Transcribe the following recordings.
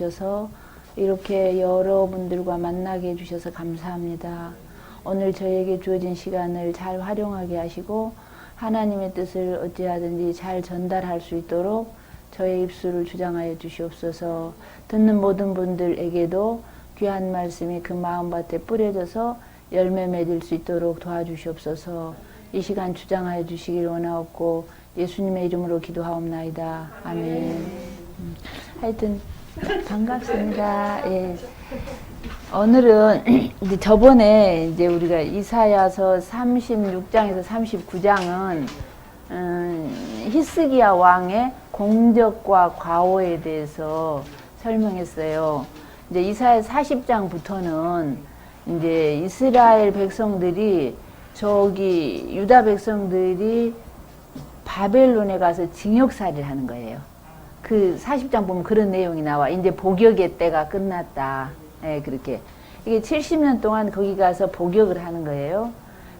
주셔서 이렇게 여러분들과 만나게 해주셔서 감사합니다. 오늘 저에게 주어진 시간을 잘 활용하게 하시고 하나님의 뜻을 어찌하든지 잘 전달할 수 있도록 저의 입술을 주장하여 주시옵소서. 듣는 모든 분들에게도 귀한 말씀이 그 마음밭에 뿌려져서 열매 맺을 수 있도록 도와주시옵소서. 이 시간 주장하여 주시길 원하옵고 예수님의 이름으로 기도하옵나이다. 아멘. 하여튼 반갑습니다. 예. 오늘은 이제 저번에 이제 우리가 이사야서 36장에서 39장은 히스기야 왕의 공적과 과오에 대해서 설명했어요. 이제 이사야 40장부터는 이제 이스라엘 백성들이 저기 유다 백성들이 바벨론에 가서 징역살이를 하는 거예요. 그 40장 보면 그런 내용이 나와. 이제 복역의 때가 끝났다. 예, 그렇게. 이게 70년 동안 거기 가서 복역을 하는 거예요.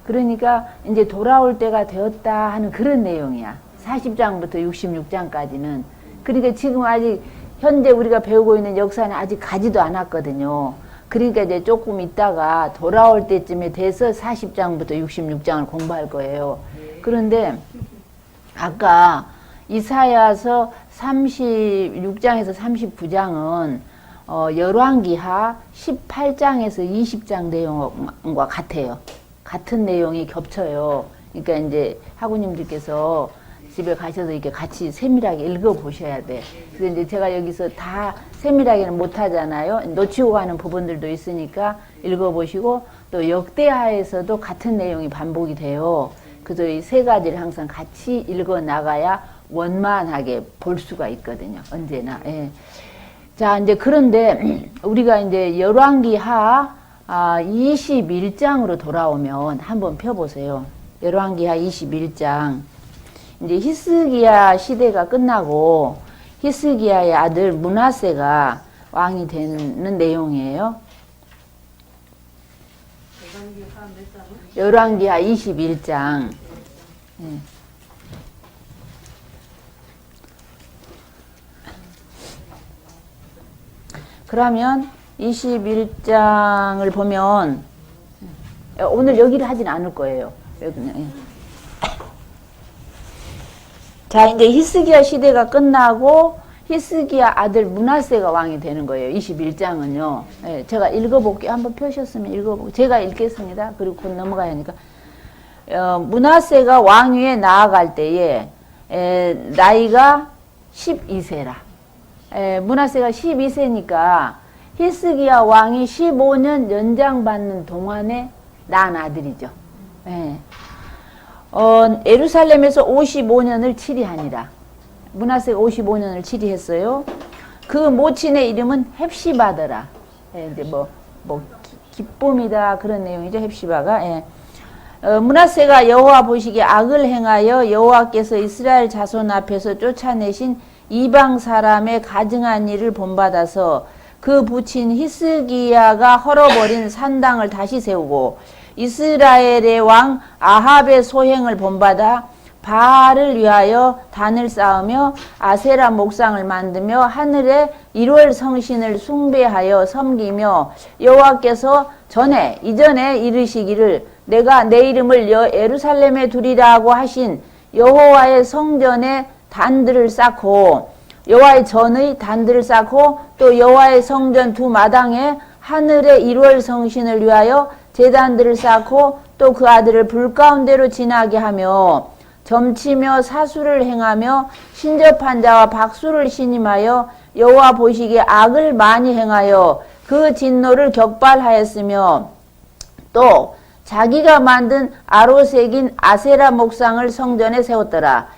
그러니까 이제 돌아올 때가 되었다 하는 그런 내용이야. 40장부터 66장까지는. 그러니까 지금 아직 현재 우리가 배우고 있는 역사는 아직 가지도 않았거든요. 그러니까 이제 조금 있다가 돌아올 때쯤에 돼서 40장부터 66장을 공부할 거예요. 그런데 아까 이사야서 36장에서 39장은 열왕기하 18장에서 20장 내용과 같아요. 같은 내용이 겹쳐요. 그러니까 이제 학우님들께서 집에 가셔서 이렇게 같이 세밀하게 읽어보셔야 돼. 그래서 이제 제가 여기서 다 세밀하게는 못하잖아요. 놓치고 가는 부분들도 있으니까 읽어보시고 또 역대하에서도 같은 내용이 반복이 돼요. 그래서 이 세 가지를 항상 같이 읽어 나가야 원만하게 볼 수가 있거든요. 언제나. 예. 자, 이제 그런데 우리가 이제 열왕기하 21장으로 돌아오면 한번 펴보세요. 열왕기하 21장. 이제 히스기야 시대가 끝나고 히스기야의 아들 므낫세가 왕이 되는 내용이에요. 열왕기하 21장. 예. 그러면 21장을 보면 오늘 여기를 하진 않을 거예요. 여기는. 자, 이제 히스기야 시대가 끝나고 히스기야 아들 므낫세가 왕이 되는 거예요. 21장은요. 예, 제가 읽어볼게요. 한번 펴셨으면 읽어보고 제가 읽겠습니다. 그리고 곧 넘어가야 하니까. 므낫세가 왕위에 나아갈 때에 나이가 12세라. 므낫세가 12세니까 히스기야 왕이 15년 연장받는 동안에 낳은 아들이죠. 예. 예루살렘에서 55년을 치리하니라. 므낫세가 55년을 치리했어요. 그 모친의 이름은 헵시바더라. 예, 이제 기쁨이다 그런 내용이죠. 헵시바가. 예. 므낫세가 여호와 보시기에 악을 행하여 여호와께서 이스라엘 자손 앞에서 쫓아내신 이방 사람의 가증한 일을 본받아서 그 부친 히스기야가 헐어버린 산당을 다시 세우고 이스라엘의 왕 아합의 소행을 본받아 바알을 위하여 단을 쌓으며 아세라 목상을 만들며 하늘의 1월 성신을 숭배하여 섬기며 여호와께서 이전에 이르시기를 내가 내 이름을 예루살렘에 두리라고 하신 여호와의 성전에 단들을 쌓고 여호와의 전의 단들을 쌓고 또 여호와의 성전 두 마당에 하늘의 1월 성신을 위하여 제단들을 쌓고 또 그 아들을 불 가운데로 지나게 하며 점치며 사수를 행하며 신접한 자와 박수를 신임하여 여호와 보시기에 악을 많이 행하여 그 진노를 격발하였으며 또 자기가 만든 아로색인 아세라 목상을 성전에 세웠더라.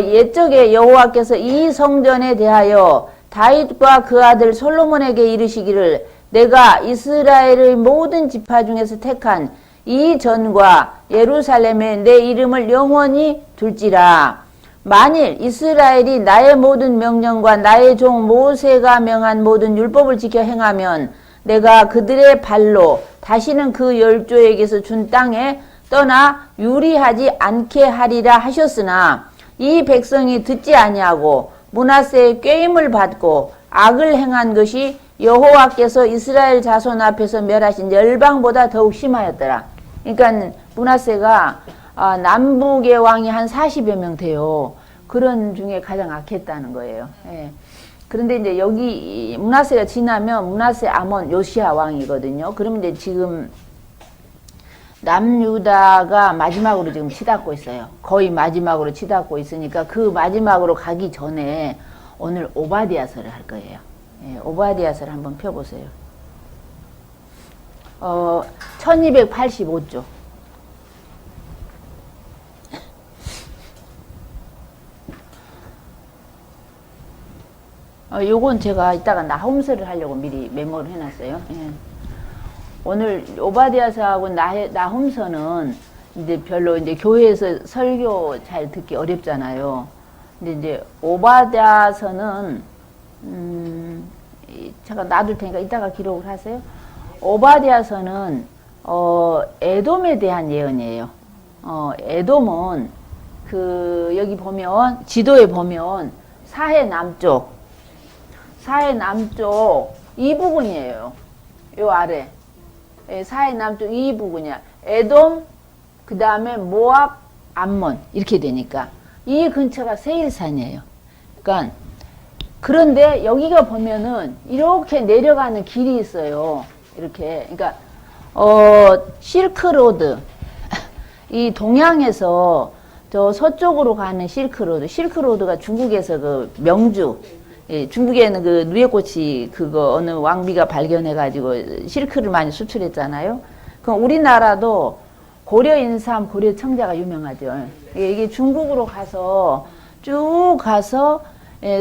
옛적에 여호와께서 이 성전에 대하여 다윗과 그 아들 솔로몬에게 이르시기를 내가 이스라엘의 모든 지파 중에서 택한 이 전과 예루살렘에 내 이름을 영원히 둘지라. 만일 이스라엘이 나의 모든 명령과 나의 종 모세가 명한 모든 율법을 지켜 행하면 내가 그들의 발로 다시는 그 열조에게서 준 땅에 떠나 유리하지 않게 하리라 하셨으나 이 백성이 듣지 아니하고 므낫세의 꾀임을 받고 악을 행한 것이 여호와께서 이스라엘 자손 앞에서 멸하신 열방보다 더욱 심하였더라. 그러니까 므낫세가 남북의 왕이 한 40여 명 돼요. 그런 중에 가장 악했다는 거예요. 예. 그런데 이제 여기 므낫세가 지나면 므낫세, 아몬, 요시야 왕이거든요. 그러면 이제 지금 남유다가 마지막으로 지금 치닫고 있어요. 거의 마지막으로 치닫고 있으니까 그 마지막으로 가기 전에 오늘 오바댜서를 할 거예요. 예, 오바댜서를 한번 펴보세요. 1285조. 요건 제가 이따가 나홈서를 하려고 미리 메모를 해놨어요. 예. 오늘 오바댜서하고 나홈서는 이제 별로 이제 교회에서 설교 잘 듣기 어렵잖아요. 근데 이제 오바댜서는 잠깐 놔둘 테니까 이따가 기록을 하세요. 오바댜서는 에돔에 대한 예언이에요. 에돔은 그 여기 보면 지도에 보면 사해 남쪽 이 부분이에요. 요 아래 사해 남쪽 이 부분이야. 에돔 그 다음에 모압, 암몬 이렇게 되니까 이 근처가 세일산이에요. 그러니까 그런데 여기가 보면은 이렇게 내려가는 길이 있어요. 이렇게 그러니까 실크로드 이 동양에서 저 서쪽으로 가는 실크로드가 중국에서 그 명주 중국에는 그 누에꽃이 그거 어느 왕비가 발견해가지고 실크를 많이 수출했잖아요. 그럼 우리나라도 고려 인삼, 고려 청자가 유명하죠. 이게 중국으로 가서 쭉 가서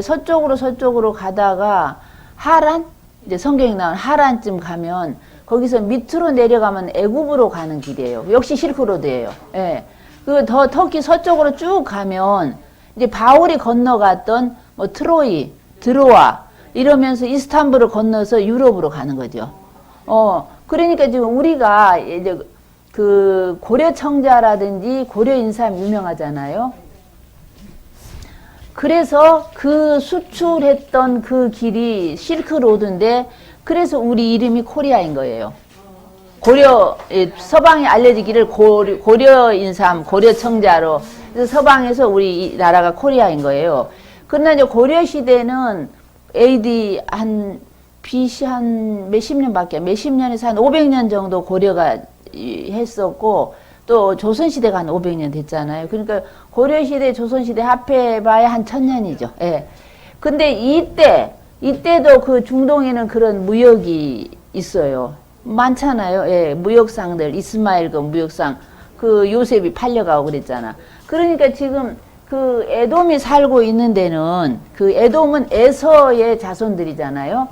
서쪽으로 가다가 하란, 이제 성경에 나온 하란쯤 가면 거기서 밑으로 내려가면 애굽으로 가는 길이에요. 역시 실크로드예요. 예. 그 더 터키 서쪽으로 쭉 가면 이제 바울이 건너갔던 뭐 트로이, 드로아 이러면서 이스탄불을 건너서 유럽으로 가는 거죠. 그러니까 지금 우리가 이제 그 고려 청자라든지 고려 인삼 유명하잖아요. 그래서 그 수출했던 그 길이 실크로드인데 그래서 우리 이름이 코리아인 거예요. 고려 서방에 알려지기를 고려 인삼, 고려 청자로 그래서 서방에서 우리 나라가 코리아인 거예요. 그러나 이제 고려 시대는 AD 한 BC 한 몇십 년에서 한 500년 정도 고려가 했었고 또 조선시대가 한 500년 됐잖아요. 그러니까 고려시대, 조선시대 합해봐야 한 1000년이죠. 예. 근데 이때도 그 중동에는 그런 무역이 있어요. 많잖아요. 예. 무역상들, 이스마엘과 무역상, 그 요셉이 팔려가고 그랬잖아. 그러니까 지금 그 에돔이 살고 있는 데는 그 에돔은 에서의 자손들이잖아요.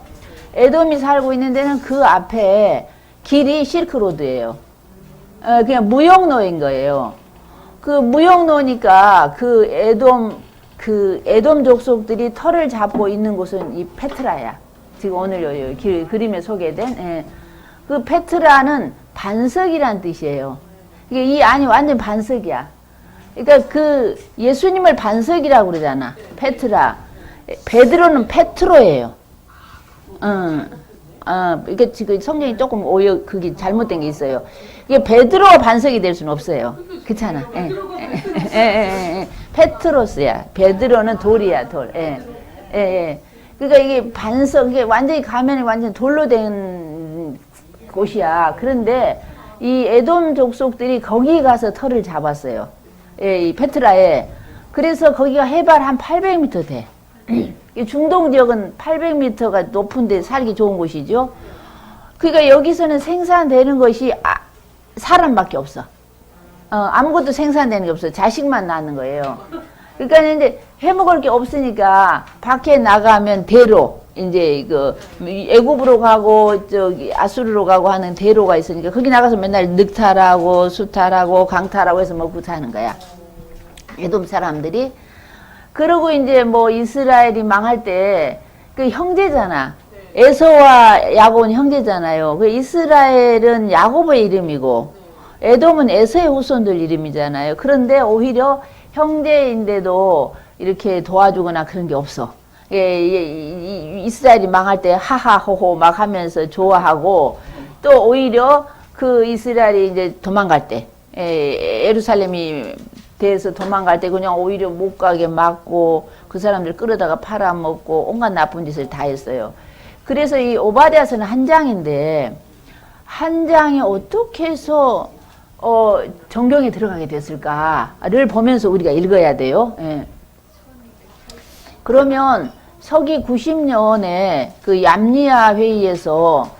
에돔이 살고 있는 데는 그 앞에 길이 실크로드예요. 그냥 무역로인 거예요. 그 무역로니까 그 에돔 족속들이 터를 잡고 있는 곳은 이 페트라야. 지금 오늘 그림에 소개된 예. 그 페트라는 반석이란 뜻이에요. 이게 이 안이 완전 반석이야. 그러니까 그 예수님을 반석이라고 그러잖아. 페트라. 베드로는 페트로예요. 이게 지금 성경이 조금 그게 잘못된 게 있어요. 이게 베드로가 반석이 될 수는 없어요. 그렇잖아. 페트로스야. 베드로는 돌이야, 돌. 그러니까 이게 반석, 이게 완전히 가면이 완전 돌로 된 곳이야. 그런데 이 에돔 족속들이 거기 가서 터를 잡았어요. 이 페트라에. 그래서 거기가 해발 한 800m 돼. 중동 지역은 800m가 높은데 살기 좋은 곳이죠. 그러니까 여기서는 생산되는 것이 사람밖에 없어. 아무것도 생산되는 게 없어요. 자식만 낳는 거예요. 그러니까 이제 해먹을 게 없으니까 밖에 나가면 대로 이제 그 애굽으로 가고 저기 아수르로 가고 하는 대로가 있으니까 거기 나가서 맨날 늑탈하고 수탈하고 강탈하고 해서 먹고 사는 거야. 에돔 사람들이. 그리고 이제 뭐 이스라엘이 망할 때 그 형제잖아. 에서와 야곱은 형제잖아요. 그 이스라엘은 야곱의 이름이고 에돔은 에서의 후손들 이름이잖아요. 그런데 오히려 형제인데도 이렇게 도와주거나 그런 게 없어. 이스라엘이 망할 때 하하호호 막 하면서 좋아하고 또 오히려 그 이스라엘이 이제 도망갈 때 예루살렘이 대해서 도망갈 때 그냥 오히려 못 가게 막고 그 사람들 끌어다가 팔아먹고 온갖 나쁜 짓을 다 했어요. 그래서 이 오바댜서는 한 장인데 한 장이 어떻게 해서 정경에 들어가게 됐을까를 보면서 우리가 읽어야 돼요. 예. 그러면 서기 90년에 그 얌리아 회의에서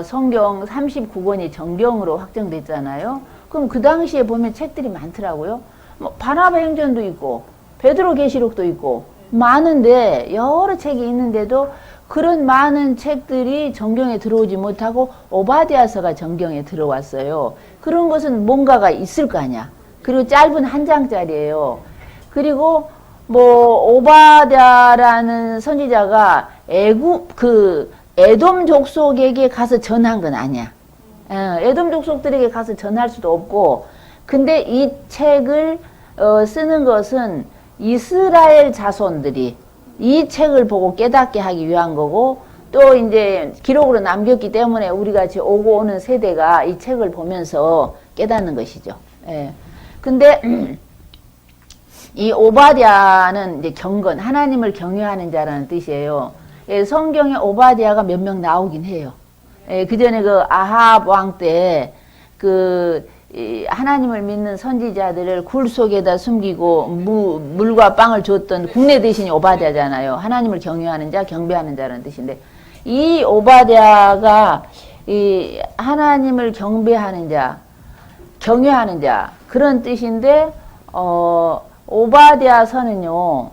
성경 39권이 정경으로 확정됐잖아요. 그럼 그 당시에 보면 책들이 많더라고요. 뭐 바나바 행전도 있고 베드로 계시록도 있고 많은데 여러 책이 있는데도 그런 많은 책들이 정경에 들어오지 못하고 오바댜서가 정경에 들어왔어요. 그런 것은 뭔가가 있을 거 아니야. 그리고 짧은 한 장짜리예요. 그리고 뭐 오바댜라는 선지자가 에돔 족속에게 가서 전한 건 아니야. 에돔 족속들에게 가서 전할 수도 없고, 근데 이 책을 쓰는 것은 이스라엘 자손들이 이 책을 보고 깨닫게 하기 위한 거고, 또 이제 기록으로 남겼기 때문에 우리 같이 오고 오는 세대가 이 책을 보면서 깨닫는 것이죠. 예. 근데 이 오바댜는 이제 경건, 하나님을 경외하는 자라는 뜻이에요. 예, 성경에 오바댜가 몇 명 나오긴 해요. 예, 그 전에 그 아합 왕 때 하나님을 믿는 선지자들을 굴 속에다 숨기고 물과 빵을 줬던 국내 대신이 오바댜잖아요. 하나님을 경외하는 자, 경배하는 자라는 뜻인데, 이 오바댜가 이 하나님을 경배하는 자, 경외하는 자 그런 뜻인데, 오바댜서는요,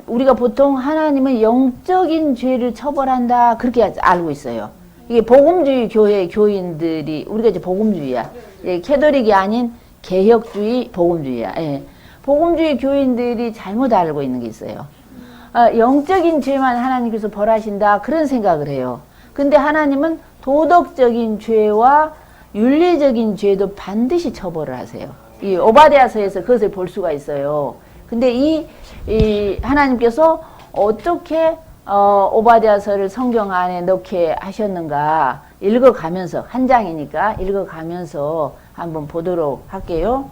우리가 보통 하나님은 영적인 죄를 처벌한다 그렇게 알고 있어요. 이게 복음주의 교회 교인들이, 우리가 이제 복음주의야. 캐톨릭이 아닌 개혁주의 복음주의야. 예. 복음주의 교인들이 잘못 알고 있는 게 있어요. 영적인 죄만 하나님께서 벌하신다 그런 생각을 해요. 근데 하나님은 도덕적인 죄와 윤리적인 죄도 반드시 처벌을 하세요. 이 오바댜서에서 그것을 볼 수가 있어요. 근데 이 하나님께서 어떻게 오바댜서를 성경 안에 넣게 하셨는가 읽어가면서, 한 장이니까 읽어가면서 한번 보도록 할게요.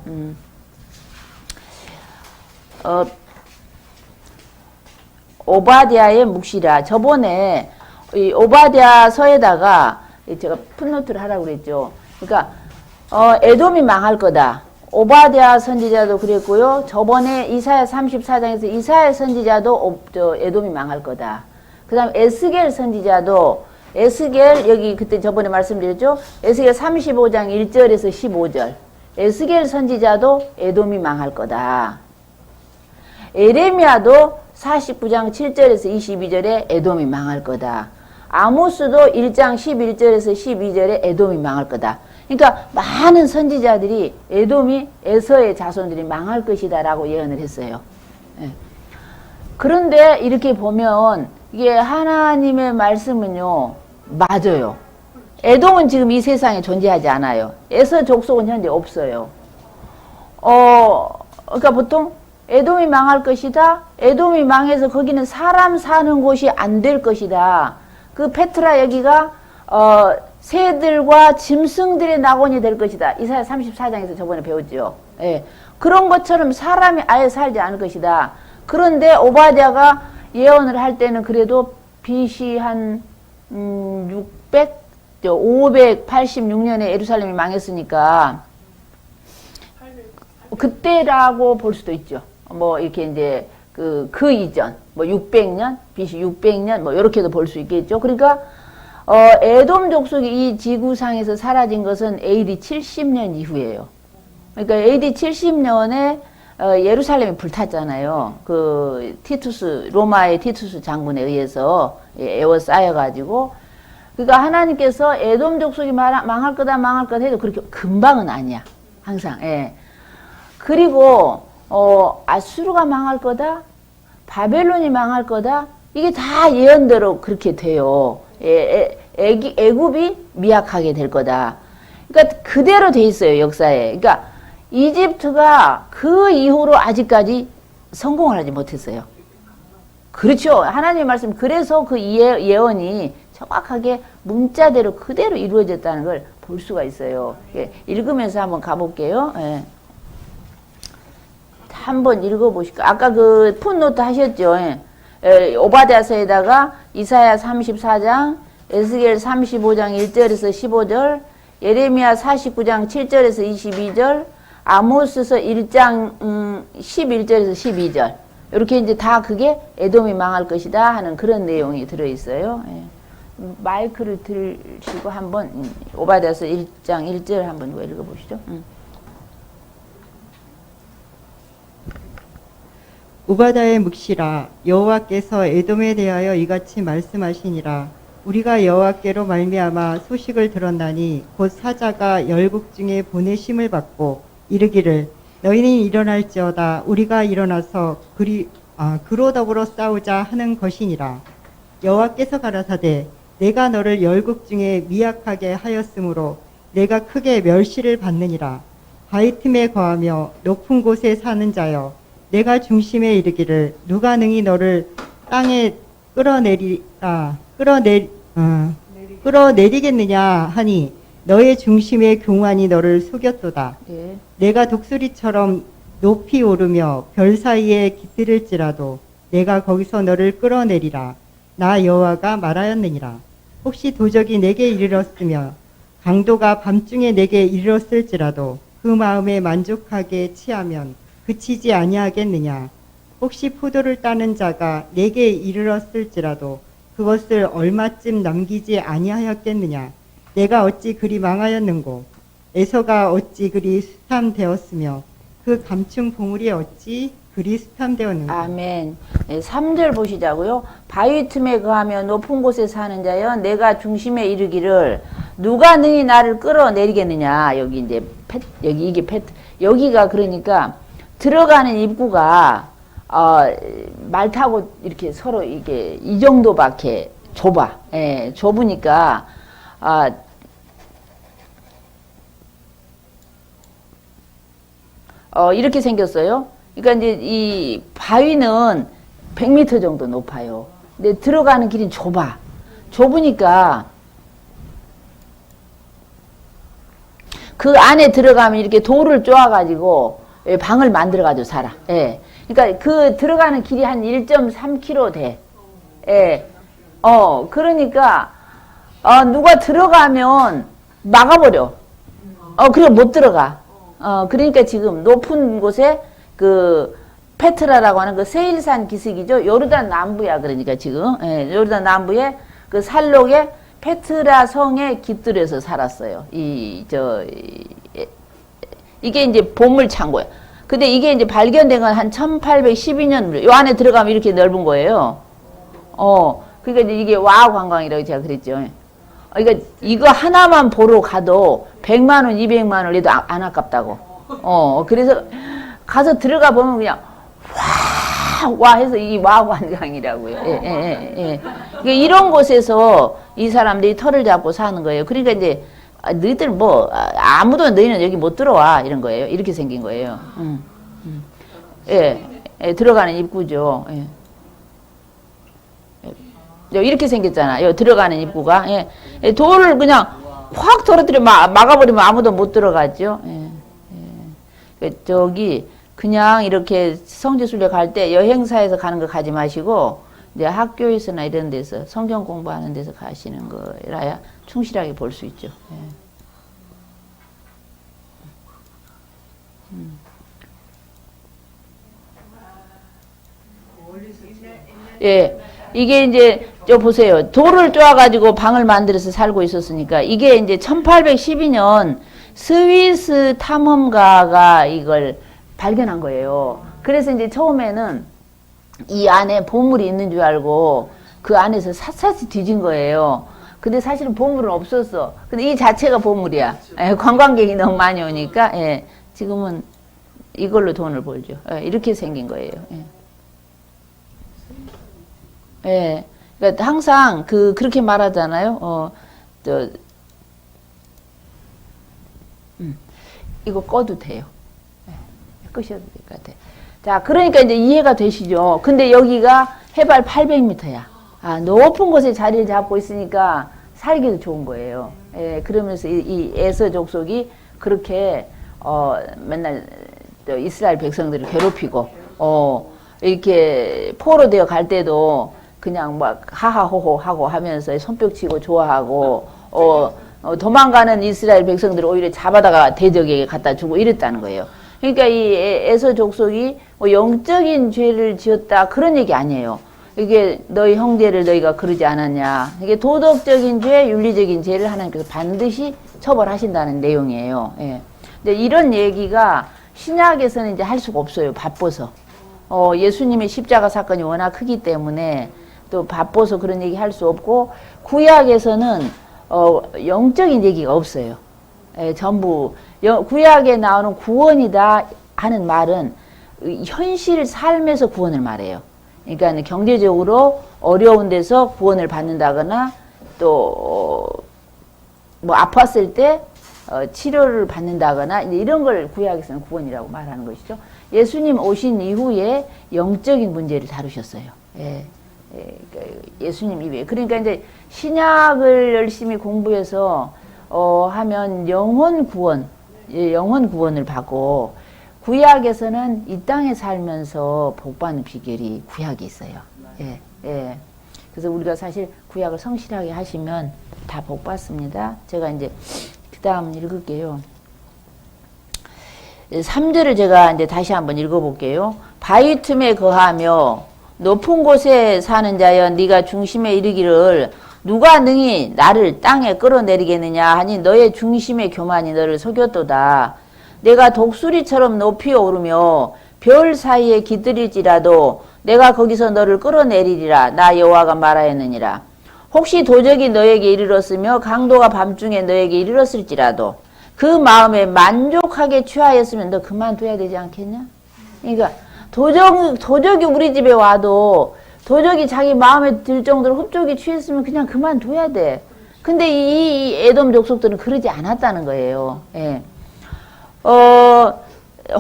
오바댜의 묵시라. 저번에 이 오바댜서에다가 제가 풋노트를 하라고 그랬죠. 그러니까 에돔이 망할 거다. 오바댜 선지자도 그랬고요. 저번에 이사야 34장에서 이사야 선지자도 에돔이 망할 거다. 그 다음 에스겔 선지자도, 에스겔 여기 그때 저번에 말씀드렸죠. 에스겔 35장 1절에서 15절. 에스겔 선지자도 에돔이 망할 거다. 에레미야도 49장 7절에서 22절에 에돔이 망할 거다. 아모스도 1장 11절에서 12절에 에돔이 망할 거다. 그러니까 많은 선지자들이 에돔이, 에서의 자손들이 망할 것이다 라고 예언을 했어요. 예. 그런데 이렇게 보면 이게 하나님의 말씀은요, 맞아요. 에돔은 지금 이 세상에 존재하지 않아요. 에서 족속은 현재 없어요. 그러니까 보통 에돔이 망할 것이다. 에돔이 망해서 거기는 사람 사는 곳이 안 될 것이다. 그 페트라 여기가 새들과 짐승들의 낙원이 될 것이다. 이사야 34장에서 저번에 배웠죠. 예. 그런 것처럼 사람이 아예 살지 않을 것이다. 그런데 오바댜가 예언을 할 때는 그래도 BC 한 586년에 예루살렘이 망했으니까 그때라고 볼 수도 있죠. 뭐 이렇게 이제 그 이전 뭐 600년, BC 600년 뭐 이렇게도 볼 수 있겠죠. 그러니까 에돔 족속이 이 지구상에서 사라진 것은 AD 70년 이후예요. 그러니까 AD 70년에 예루살렘이 불탔잖아요. 그 로마의 티투스 장군에 의해서 에워싸여가지고. 그러니까 하나님께서 에돔 족속이 망할 거다 해도 그렇게 금방은 아니야. 항상. 예. 그리고 아수르가 망할 거다, 바벨론이 망할 거다. 이게 다 예언대로 그렇게 돼요. 애굽이 미약하게 될 거다. 그러니까 그대로 돼 있어요, 역사에. 그러니까 이집트가 그 이후로 아직까지 성공을 하지 못했어요. 그렇죠. 하나님의 말씀, 그래서 그 예언이 정확하게 문자대로 그대로 이루어졌다는 걸 볼 수가 있어요. 예, 읽으면서 한번 가볼게요. 예. 한번 읽어보실까? 아까 그 풋노트 하셨죠? 예. 예, 오바댜서에다가 이사야 34장, 에스겔 35장 1절에서 15절, 예레미야 49장 7절에서 22절, 아모스서 1장 11절에서 12절. 이렇게 이제 다 그게 에돔이 망할 것이다 하는 그런 내용이 들어있어요. 예. 마이크를 들시고 한번 오바댜서 1장 1절 한번 읽어보시죠. 우바다의 묵시라. 여호와께서 에돔에 대하여 이같이 말씀하시니라. 우리가 여호와께로 말미암아 소식을 들었나니 곧 사자가 열국 중에 보내심을 받고 이르기를 너희는 일어날지어다. 우리가 일어나서 그로 더불어 싸우자 하는 것이니라. 여호와께서 가라사대 내가 너를 열국 중에 미약하게 하였으므로 내가 크게 멸시를 받느니라. 바위 틈에 거하며 높은 곳에 사는 자여 내가 중심에 이르기를 누가 능히 너를 땅에 끌어내리겠느냐 하니 너의 중심에 교만이 너를 속였도다. 예. 내가 독수리처럼 높이 오르며 별 사이에 깃들일지라도 내가 거기서 너를 끌어내리라. 나 여호와가 말하였느니라. 혹시 도적이 내게 이르렀으며 강도가 밤중에 내게 이르렀을지라도 그 마음에 만족하게 취하면 그치지 아니하겠느냐. 혹시 포도를 따는 자가 내게 이르렀을지라도 그것을 얼마쯤 남기지 아니하였겠느냐. 내가 어찌 그리 망하였는고 에서가 어찌 그리 수탐되었으며 그 감춘 보물이 어찌 그리 수탐되었는고. 아멘. 3절 보시자고요. 바위 틈에 거하며 높은 곳에 사는 자여 내가 중심에 이르기를 누가 능히 나를 끌어내리겠느냐. 여기 이제 여기 이게 여기가 그러니까 들어가는 입구가 말 타고 이렇게 서로 이게 이 정도밖에 좁아. 예, 좁으니까 이렇게 생겼어요. 그러니까 이제 이 바위는 100m 정도 높아요. 근데 들어가는 길이 좁아. 좁으니까 그 안에 들어가면 이렇게 돌을 쪼아가지고 방을 만들어가지고 살아. 예. 그러니까 그 들어가는 길이 한 1.3km 돼. 예. 그러니까, 누가 들어가면 막아버려. 그리고 못 들어가. 그러니까 지금 높은 곳에 그 페트라라고 하는 그 세일산 기슭이죠. 요르단 남부야. 그러니까 지금, 예. 요르단 남부에 그 살록에 페트라 성에 깃들여서 살았어요. 이게 이제 보물 창고야. 근데 이게 이제 발견된 건 한 1812년, 요 안에 들어가면 이렇게 넓은 거예요. 그러니까 이제 이게 와우 관광이라고 제가 그랬죠. 그러니까 이거 하나만 보러 가도 100만 원, 200만 원 해도 안 아깝다고. 그래서 가서 들어가 보면 그냥 와 해서 이 와우 관광이라고요. 예. 그러니까 이런 곳에서 이 사람들이 털을 잡고 사는 거예요. 그러니까 이제 너희들 뭐 아무도 너희는 여기 못 들어와 이런 거예요. 이렇게 생긴 거예요. 예, 들어가는 입구죠. 예. 이렇게 생겼잖아. 들어가는 입구가. 예. 돌을 그냥 확 떨어뜨려 막아버리면 아무도 못 들어가죠. 저기 그냥 이렇게 성지순례 갈 때 여행사에서 가는 거 가지 마시고 이제 학교에서나 이런 데서 성경 공부하는 데서 가시는 거라야 충실하게 볼 수 있죠. 예. 이게 이제 저 보세요. 돌을 쪼아가지고 방을 만들어서 살고 있었으니까 이게 이제 1812년 스위스 탐험가가 이걸 발견한 거예요. 그래서 이제 처음에는 이 안에 보물이 있는 줄 알고 그 안에서 샅샅이 뒤진 거예요. 근데 사실은 보물은 없었어. 근데 이 자체가 보물이야. 예, 관광객이 너무 많이 오니까 예, 지금은 이걸로 돈을 벌죠. 예, 이렇게 생긴 거예요. 예. 그러니까 항상 그렇게 말하잖아요. 이거 꺼도 돼요. 예, 끄셔도 될 것 같아요. 자, 그러니까 이제 이해가 되시죠? 근데 여기가 해발 800m야. 아, 높은 곳에 자리를 잡고 있으니까 살기도 좋은 거예요. 예, 그러면서 이 에서 족속이 그렇게 맨날 또 이스라엘 백성들을 괴롭히고 이렇게 포로되어 갈 때도 그냥 막 하하호호 하고 하면서 손뼉 치고 좋아하고 도망가는 이스라엘 백성들을 오히려 잡아다가 대적에게 갖다 주고 이랬다는 거예요. 그러니까 이 에서 족속이 뭐 영적인 죄를 지었다 그런 얘기 아니에요. 이게 너희 형제를 너희가 그러지 않았냐. 이게 도덕적인 죄, 윤리적인 죄를 하나님께서 반드시 처벌하신다는 내용이에요. 예. 근데 이런 얘기가 신약에서는 이제 할 수가 없어요. 바빠서. 예수님의 십자가 사건이 워낙 크기 때문에 또 바빠서 그런 얘기 할 수 없고, 구약에서는 영적인 얘기가 없어요. 예, 전부 구약에 나오는 구원이다 하는 말은 현실 삶에서 구원을 말해요. 그러니까 경제적으로 어려운 데서 구원을 받는다거나 또 뭐 아팠을 때 치료를 받는다거나 이런 걸 구약에서는 구원이라고 말하는 것이죠. 예수님 오신 이후에 영적인 문제를 다루셨어요. 예, 예수님 이후에. 그러니까 이제 신약을 열심히 공부해서 하면 영혼 구원, 영혼 구원을 받고, 구약에서는 이 땅에 살면서 복받는 비결이 구약에 있어요. 예, 예. 그래서 우리가 사실 구약을 성실하게 하시면 다 복받습니다. 제가 이제 그 다음 읽을게요. 3절을 제가 이제 다시 한번 읽어볼게요. 바위 틈에 거하며 높은 곳에 사는 자여, 네가 중심에 이르기를 누가 능히 나를 땅에 끌어내리겠느냐 하니 너의 중심의 교만이 너를 속였도다. 내가 독수리처럼 높이 오르며 별 사이에 깃들일지라도 내가 거기서 너를 끌어내리리라. 나 여호와가 말하였느니라. 혹시 도적이 너에게 이르렀으며 강도가 밤중에 너에게 이르렀을지라도 그 마음에 만족하게 취하였으면 너 그만둬야 되지 않겠냐? 그러니까 도적이 우리 집에 와도 도적이 자기 마음에 들 정도로 흡족이 취했으면 그냥 그만둬야 돼. 근데 이 에돔 족속들은 그러지 않았다는 거예요. 예.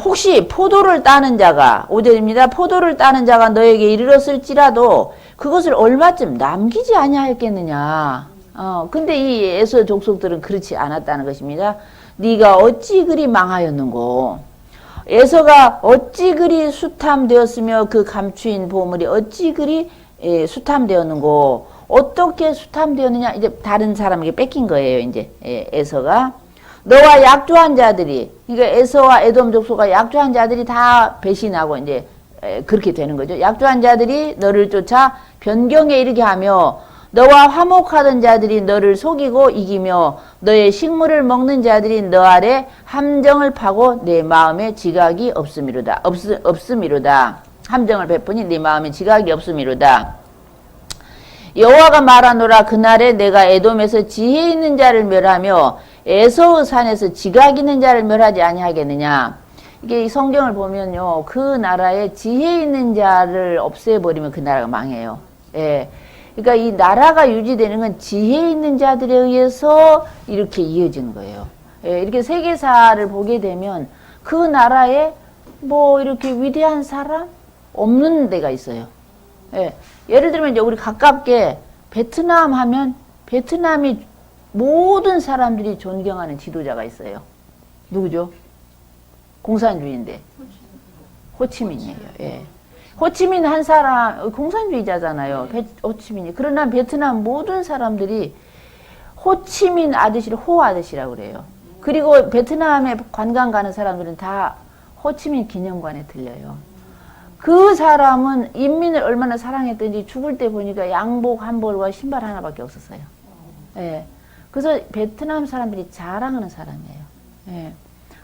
혹시 포도를 따는 자가, 5절입니다. 포도를 따는 자가 너에게 이르렀을지라도 그것을 얼마쯤 남기지 아니하였겠느냐. 근데 이 에서 족속들은 그렇지 않았다는 것입니다. 네가 어찌 그리 망하였는고. 에서가 어찌 그리 수탐되었으며 그 감추인 보물이 어찌 그리 수탐되었는고. 어떻게 수탐되었느냐. 이제 다른 사람에게 뺏긴 거예요. 이제 에서가. 너와 약조한 자들이, 그러니까 에서와 에돔 족속과 약조한 자들이 다 배신하고 이제 그렇게 되는 거죠. 약조한 자들이 너를 쫓아 변경에 이르게 하며 너와 화목하던 자들이 너를 속이고 이기며 너의 식물을 먹는 자들이 너 아래 함정을 파고 내 마음에 지각이 없음이로다. 없음이로다. 함정을 베푸니 네 마음에 지각이 없음이로다. 여호와가 말하노라. 그날에 내가 에돔에서 지혜 있는 자를 멸하며 에서의 산에서 지각 있는 자를 멸하지 아니하겠느냐. 이게 성경을 보면요, 그 나라에 지혜 있는 자를 없애버리면 그 나라가 망해요. 예. 그러니까 이 나라가 유지되는 건 지혜 있는 자들에 의해서 이렇게 이어지는 거예요. 예. 이렇게 세계사를 보게 되면 그 나라에 뭐 이렇게 위대한 사람 없는 데가 있어요. 예. 예를 들면 이제 우리 가깝게 베트남 하면 베트남이 모든 사람들이 존경하는 지도자가 있어요. 누구죠? 공산주의인데. 호치민이에요. 예. 호치민 한 사람, 공산주의자잖아요. 호치민이. 그러나 베트남 모든 사람들이 호치민 아저씨를 호 아저씨라고 그래요. 그리고 베트남에 관광 가는 사람들은 다 호치민 기념관에 들려요. 그 사람은 인민을 얼마나 사랑했던지 죽을 때 보니까 양복 한 벌과 신발 하나밖에 없었어요. 예. 그래서 베트남 사람들이 자랑하는 사람이에요. 예.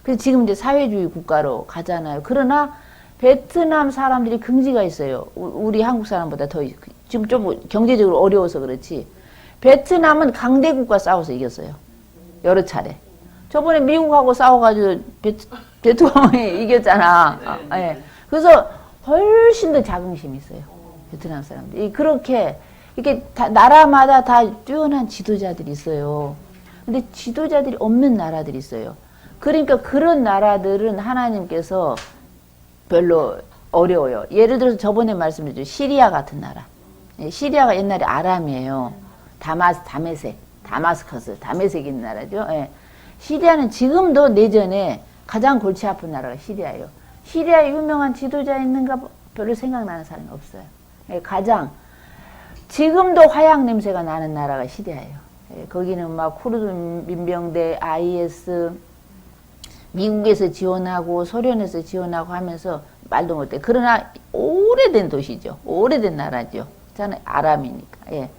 그래서 지금 이제 사회주의 국가로 가잖아요. 그러나 베트남 사람들이 긍지가 있어요. 우리 한국 사람보다 더, 지금 좀 경제적으로 어려워서 그렇지. 베트남은 강대국과 싸워서 이겼어요. 여러 차례. 저번에 미국하고 싸워가지고 베트남이 이겼잖아. 예. 그래서 훨씬 더 자긍심이 있어요. 베트남 사람들이. 그렇게 이렇게 나라마다 다 뛰어난 지도자들이 있어요. 근데 지도자들이 없는 나라들이 있어요. 그러니까 그런 나라들은 하나님께서 별로 어려워요. 예를 들어서 저번에 말씀드렸죠. 시리아 같은 나라. 예, 시리아가 옛날에 아람이에요. 다마스커스, 다메섹 있는 나라죠. 예. 시리아는 지금도 내전에 가장 골치 아픈 나라가 시리아예요. 시리아에 유명한 지도자 있는가 별로 생각나는 사람이 없어요. 예, 가장 지금도 화약 냄새가 나는 나라가 시리아예요. 예, 거기는 막 쿠르드 민병대, IS, 미국에서 지원하고 소련에서 지원하고 하면서 말도 못해. 그러나 오래된 도시죠. 오래된 나라죠. 저는 아람이니까. 예.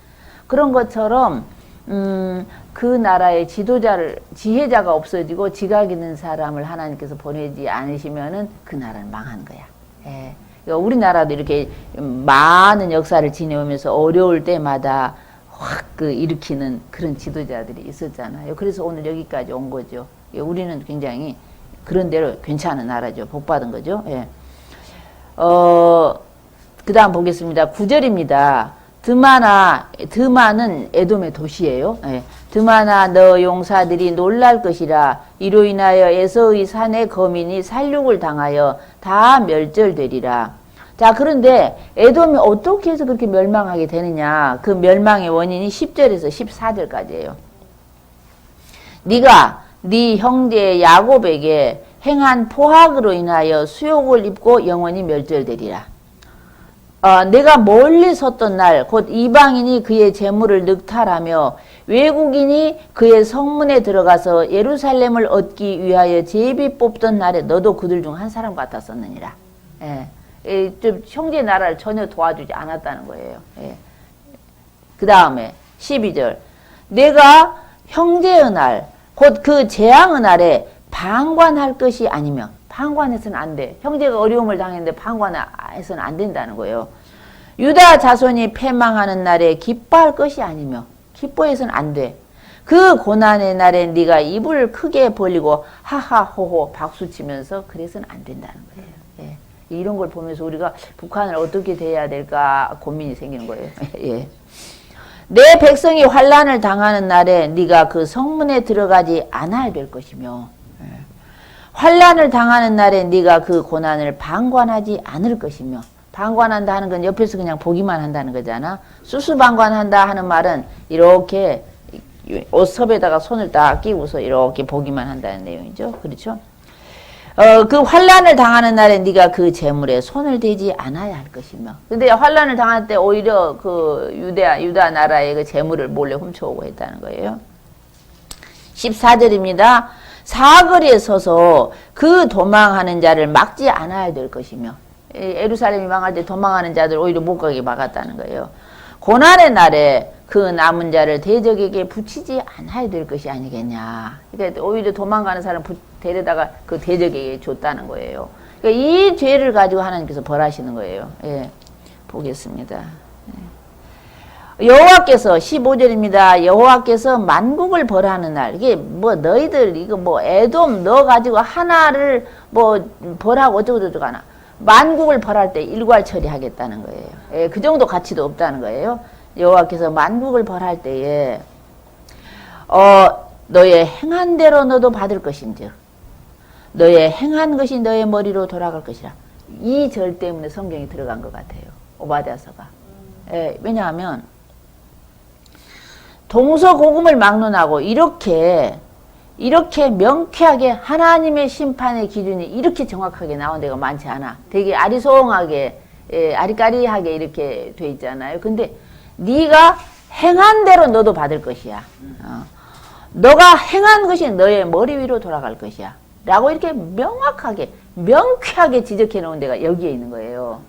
그런 것처럼 그 나라의 지혜자가 없어지고 지각 있는 사람을 하나님께서 보내지 않으시면은 그 나라는 망한 거야. 예. 그러니까 우리나라도 이렇게 많은 역사를 지내오면서 어려울 때마다 확 일으키는 그런 지도자들이 있었잖아요. 그래서 오늘 여기까지 온 거죠. 예. 우리는 굉장히 그런 대로 괜찮은 나라죠. 복 받은 거죠. 예. 그 다음 보겠습니다. 9절입니다. 드마는 에돔의 도시예요. 예. 드마나 너 용사들이 놀랄 것이라. 이로 인하여 에서의 산의 거민이 살육을 당하여 다 멸절되리라. 자, 그런데 에돔이 어떻게 해서 그렇게 멸망하게 되느냐. 그 멸망의 원인이 10절에서 14절까지예요. 네가 네 형제 야곱에게 행한 포악으로 인하여 수욕을 입고 영원히 멸절되리라. 내가 멀리 섰던 날 곧 이방인이 그의 재물을 늑탈하며 외국인이 그의 성문에 들어가서 예루살렘을 얻기 위하여 제비 뽑던 날에 너도 그들 중 한 사람 같았었느니라. 예. 좀 형제 나라를 전혀 도와주지 않았다는 거예요. 예. 그 다음에 12절 내가 형제의 날 곧 그 재앙의 날에 방관할 것이 아니며 방관해서는 안 돼. 형제가 어려움을 당했는데 방관해서는 안 된다는 거예요. 유다 자손이 패망하는 날에 기뻐할 것이 아니며 기뻐해서는 안 돼. 그 고난의 날에 네가 입을 크게 벌리고 하하호호 박수치면서 그래서는 안 된다는 거예요. 예. 이런 걸 보면서 우리가 북한을 어떻게 대해야 될까 고민이 생기는 거예요. 예. 내 백성이 환난을 당하는 날에 네가 그 성문에 들어가지 않아야 될 것이며 환난을 당하는 날에 네가 그 고난을 방관하지 않을 것이며 방관한다 하는 건 옆에서 그냥 보기만 한다는 거잖아. 수수방관한다 하는 말은 이렇게 옷섭에다가 손을 딱 끼고서 이렇게 보기만 한다는 내용이죠. 그렇죠? 그 환난을 당하는 날에 네가 그 재물에 손을 대지 않아야 할 것이며 근데 환난을 당할 때 오히려 그 유다 나라의 그 재물을 몰래 훔쳐오고 했다는 거예요. 14절입니다. 사거리에 서서 그 도망하는 자를 막지 않아야 될 것이며 예루살렘이 망할 때 도망하는 자들 오히려 못 가게 막았다는 거예요. 고난의 날에 그 남은 자를 대적에게 붙이지 않아야 될 것이 아니겠냐. 그러니까 오히려 도망가는 사람 데려다가 그 대적에게 줬다는 거예요. 그러니까 이 죄를 가지고 하나님께서 벌하시는 거예요. 예, 보겠습니다. 여호와께서 15절입니다. 여호와께서 만국을 벌하는 날. 이게 뭐 너희들 이거 뭐 에돔 너 가지고 하나를 뭐 벌하고 어쩌고저쩌고 하나. 만국을 벌할 때 일괄 처리하겠다는 거예요. 예, 그 정도 가치도 없다는 거예요. 여호와께서 만국을 벌할 때에 너의 행한 대로 너도 받을 것인즉 너의 행한 것이 너의 머리로 돌아갈 것이라. 이 절 때문에 성경이 들어간 것 같아요. 오바댜서가. 예, 왜냐하면 동서고금을 막론하고 이렇게 명쾌하게 하나님의 심판의 기준이 이렇게 정확하게 나온 데가 많지 않아. 되게 아리송하게 아리까리하게 이렇게 돼 있잖아요. 근데 네가 행한 대로 너도 받을 것이야. 너가 행한 것이 너의 머리 위로 돌아갈 것이야. 라고 이렇게 명확하게 명쾌하게 지적해 놓은 데가 여기에 있는 거예요.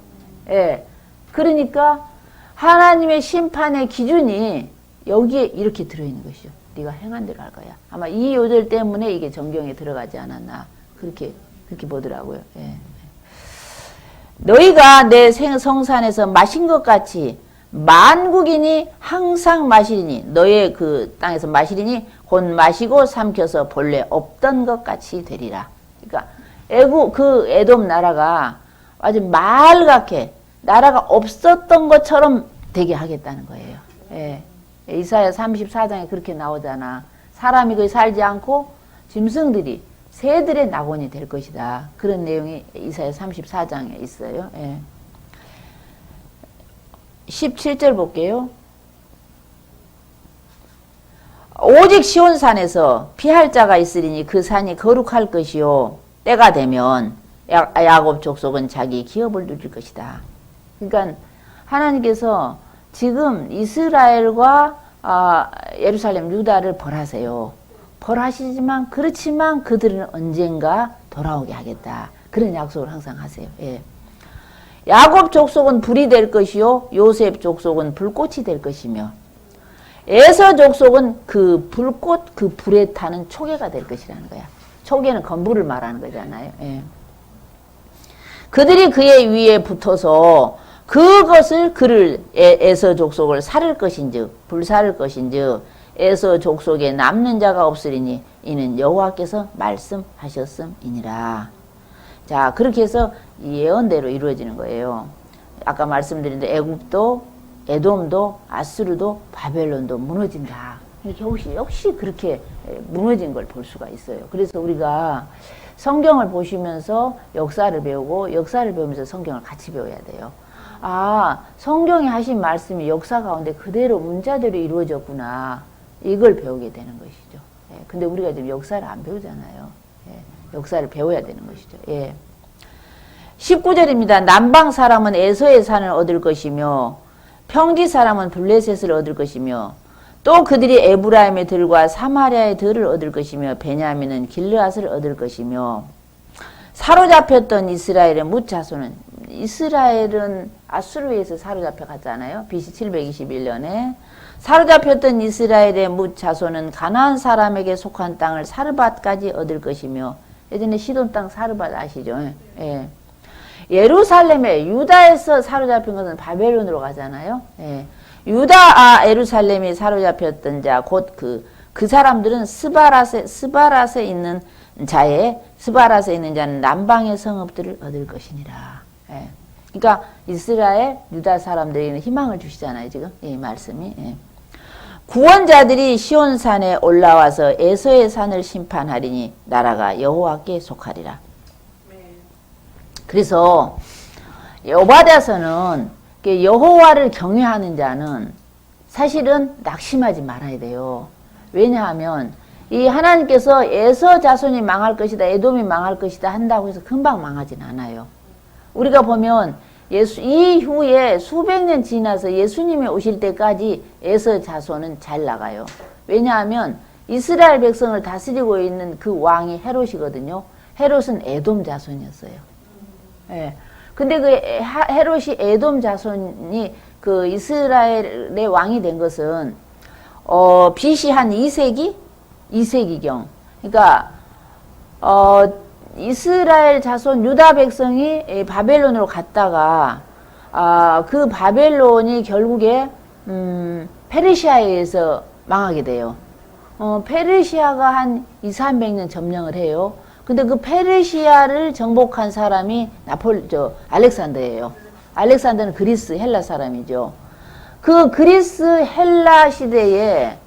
예. 그러니까 하나님의 심판의 기준이 여기에 이렇게 들어있는 것이죠. 네가 행한 대로 할 거야. 아마 이 요절 때문에 이게 정경에 들어가지 않았나 그렇게 보더라고요. 예. 너희가 내 성산에서 마신 것 같이 만국인이 항상 마시리니 너의 그 땅에서 마시리니 곧 마시고 삼켜서 본래 없던 것 같이 되리라. 그러니까 그 에돔 나라가 아주 맑게 나라가 없었던 것처럼 되게 하겠다는 거예요. 예. 이사야 34장에 그렇게 나오잖아. 사람이 거기 살지 않고 짐승들이 새들의 낙원이 될 것이다. 그런 내용이 이사야 34장에 있어요. 예. 17절 볼게요. 오직 시온산에서 피할 자가 있으리니 그 산이 거룩할 것이요 때가 되면 야곱 족속은 자기 기업을 누릴 것이다. 그러니까 하나님께서 지금 이스라엘과 예루살렘 유다를 벌하세요. 벌하시지만 그렇지만 그들은 언젠가 돌아오게 하겠다. 그런 약속을 항상 하세요. 예. 야곱 족속은 불이 될 것이요 요셉 족속은 불꽃이 될 것이며 에서 족속은 그 불꽃 그 불에 타는 초계가 될 것이라는 거야. 초계는 건물을 말하는 거잖아요. 예. 그들이 그의 위에 붙어서 그것을 그를 에서 족속을 살을 것인즉 불살을 것인즉 에서 족속에 남는 자가 없으리니 이는 여호와께서 말씀하셨음이니라. 자, 그렇게 해서 예언대로 이루어지는 거예요. 아까 말씀드린 대로 애굽도 에돔도 아수르도 바벨론도 무너진다. 역시 그렇게 무너진 걸 볼 수가 있어요. 그래서 우리가 성경을 보시면서 역사를 배우고 역사를 배우면서 성경을 같이 배워야 돼요. 성경에 하신 말씀이 역사 가운데 그대로 문자대로 이루어졌구나. 이걸 배우게 되는 것이죠. 예, 근데 우리가 지금 역사를 안 배우잖아요. 예, 역사를 배워야 되는 것이죠. 예. 19절입니다. 남방 사람은 에서의 산을 얻을 것이며 평지 사람은 블레셋을 얻을 것이며 또 그들이 에브라임의 들과 사마리아의 들을 얻을 것이며 베냐민은 길르앗을 얻을 것이며 사로잡혔던 이스라엘의 뭇 자손은 이스라엘은 아수르에서 사로잡혀 갔잖아요. BC 721년에 사로잡혔던 이스라엘의 뭇 자손은 가나안 사람에게 속한 땅을 사르밧까지 얻을 것이며 예전에 시돈 땅 사르밧 아시죠? 예. 예루살렘에 유다에서 사로잡힌 것은 바벨론으로 가잖아요. 예. 예루살렘이 사로잡혔던 자 곧 그 사람들은 스바랏에 있는 자는 남방의 성읍들을 얻을 것이니라. 예. 그러니까 이스라엘 유다 사람들에게는 희망을 주시잖아요. 지금 이 말씀이. 예. 구원자들이 시온산에 올라와서 에서의 산을 심판하리니 나라가 여호와께 속하리라. 그래서 오바댜서는 여호와를 경외하는 자는 사실은 낙심하지 말아야 돼요. 왜냐하면 이 하나님께서 에서 자손이 망할 것이다, 에돔이 망할 것이다 한다고 해서 금방 망하진 않아요. 우리가 보면 이후에 수백 년 지나서 예수님이 오실 때까지 에서 자손은 잘 나가요. 왜냐하면 이스라엘 백성을 다스리고 있는 그 왕이 헤롯이거든요. 헤롯은 에돔 자손이었어요. 예. 근데 그 헤롯이 에돔 자손이 그 이스라엘의 왕이 된 것은 BC 한 2세기경. 그러니까 이스라엘 자손 유다 백성이 바벨론으로 갔다가 그 바벨론이 결국에 페르시아에 의해서 망하게 돼요. 페르시아가 한 200~300년 점령을 해요. 근데 그 페르시아를 정복한 사람이 알렉산더예요. 알렉산더는 그리스 헬라 사람이죠. 그 그리스 헬라 시대에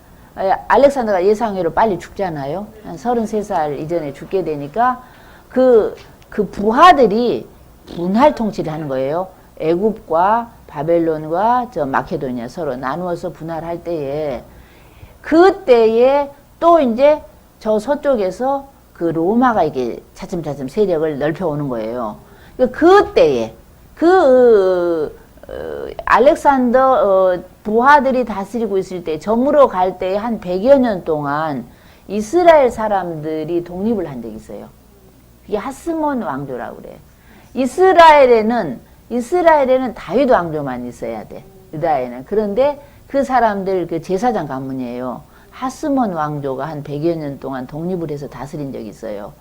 알렉산더가 예상외로 빨리 죽잖아요. 한 33살 이전에 죽게 되니까 그 부하들이 분할 통치를 하는 거예요. 애굽과 바벨론과 마케도니아 서로 나누어서 분할할 때에 그때에 또 이제 저 서쪽에서 그 로마가 이게 차츰차츰 세력을 넓혀오는 거예요. 그때에 알렉산더 부하들이 다스리고 있을 때 점으로 갈 때 한 100여 년 동안 이스라엘 사람들이 독립을 한 적이 있어요. 그게 하스몬 왕조라고 그래. 이스라엘에는 다윗 왕조만 있어야 돼. 유다에는. 그런데 그 사람들 그 제사장 가문이에요. 하스몬 왕조가 한 100여 년 동안 독립을 해서 다스린 적이 있어요.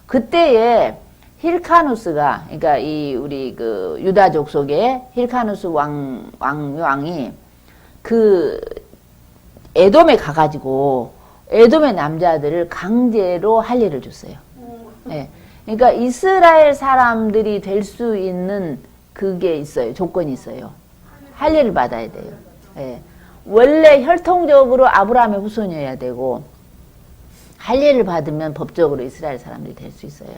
그때에 힐카누스가, 그러니까 우리 그 유다족 속에 힐카누스 왕이 그 에돔에 가가지고 에돔의 남자들을 강제로 할례를 줬어요. 예. 그러니까 이스라엘 사람들이 될 수 있는 그게 있어요. 조건이 있어요. 할례를 받아야 돼요. 예. 원래 혈통적으로 아브라함의 후손이어야 되고 할례를 받으면 법적으로 이스라엘 사람들이 될 수 있어요.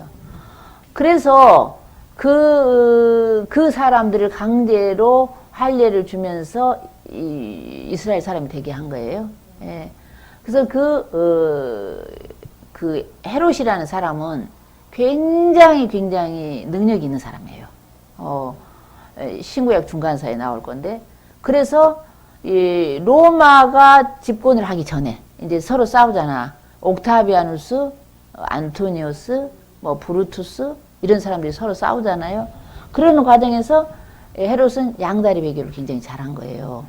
그래서 그 사람들을 강제로 할례를 주면서 이스라엘 사람이 되게 한 거예요. 예. 그래서 그 헤롯이라는 사람은 굉장히 능력이 있는 사람이에요. 신구약 중간사에 나올 건데, 그래서 이 로마가 집권을 하기 전에 이제 서로 싸우잖아. 옥타비아누스, 안토니우스, 뭐 브루투스 이런 사람들이 서로 싸우잖아요. 그러는 과정에서 헤롯은 양다리 배교를 굉장히 잘한 거예요.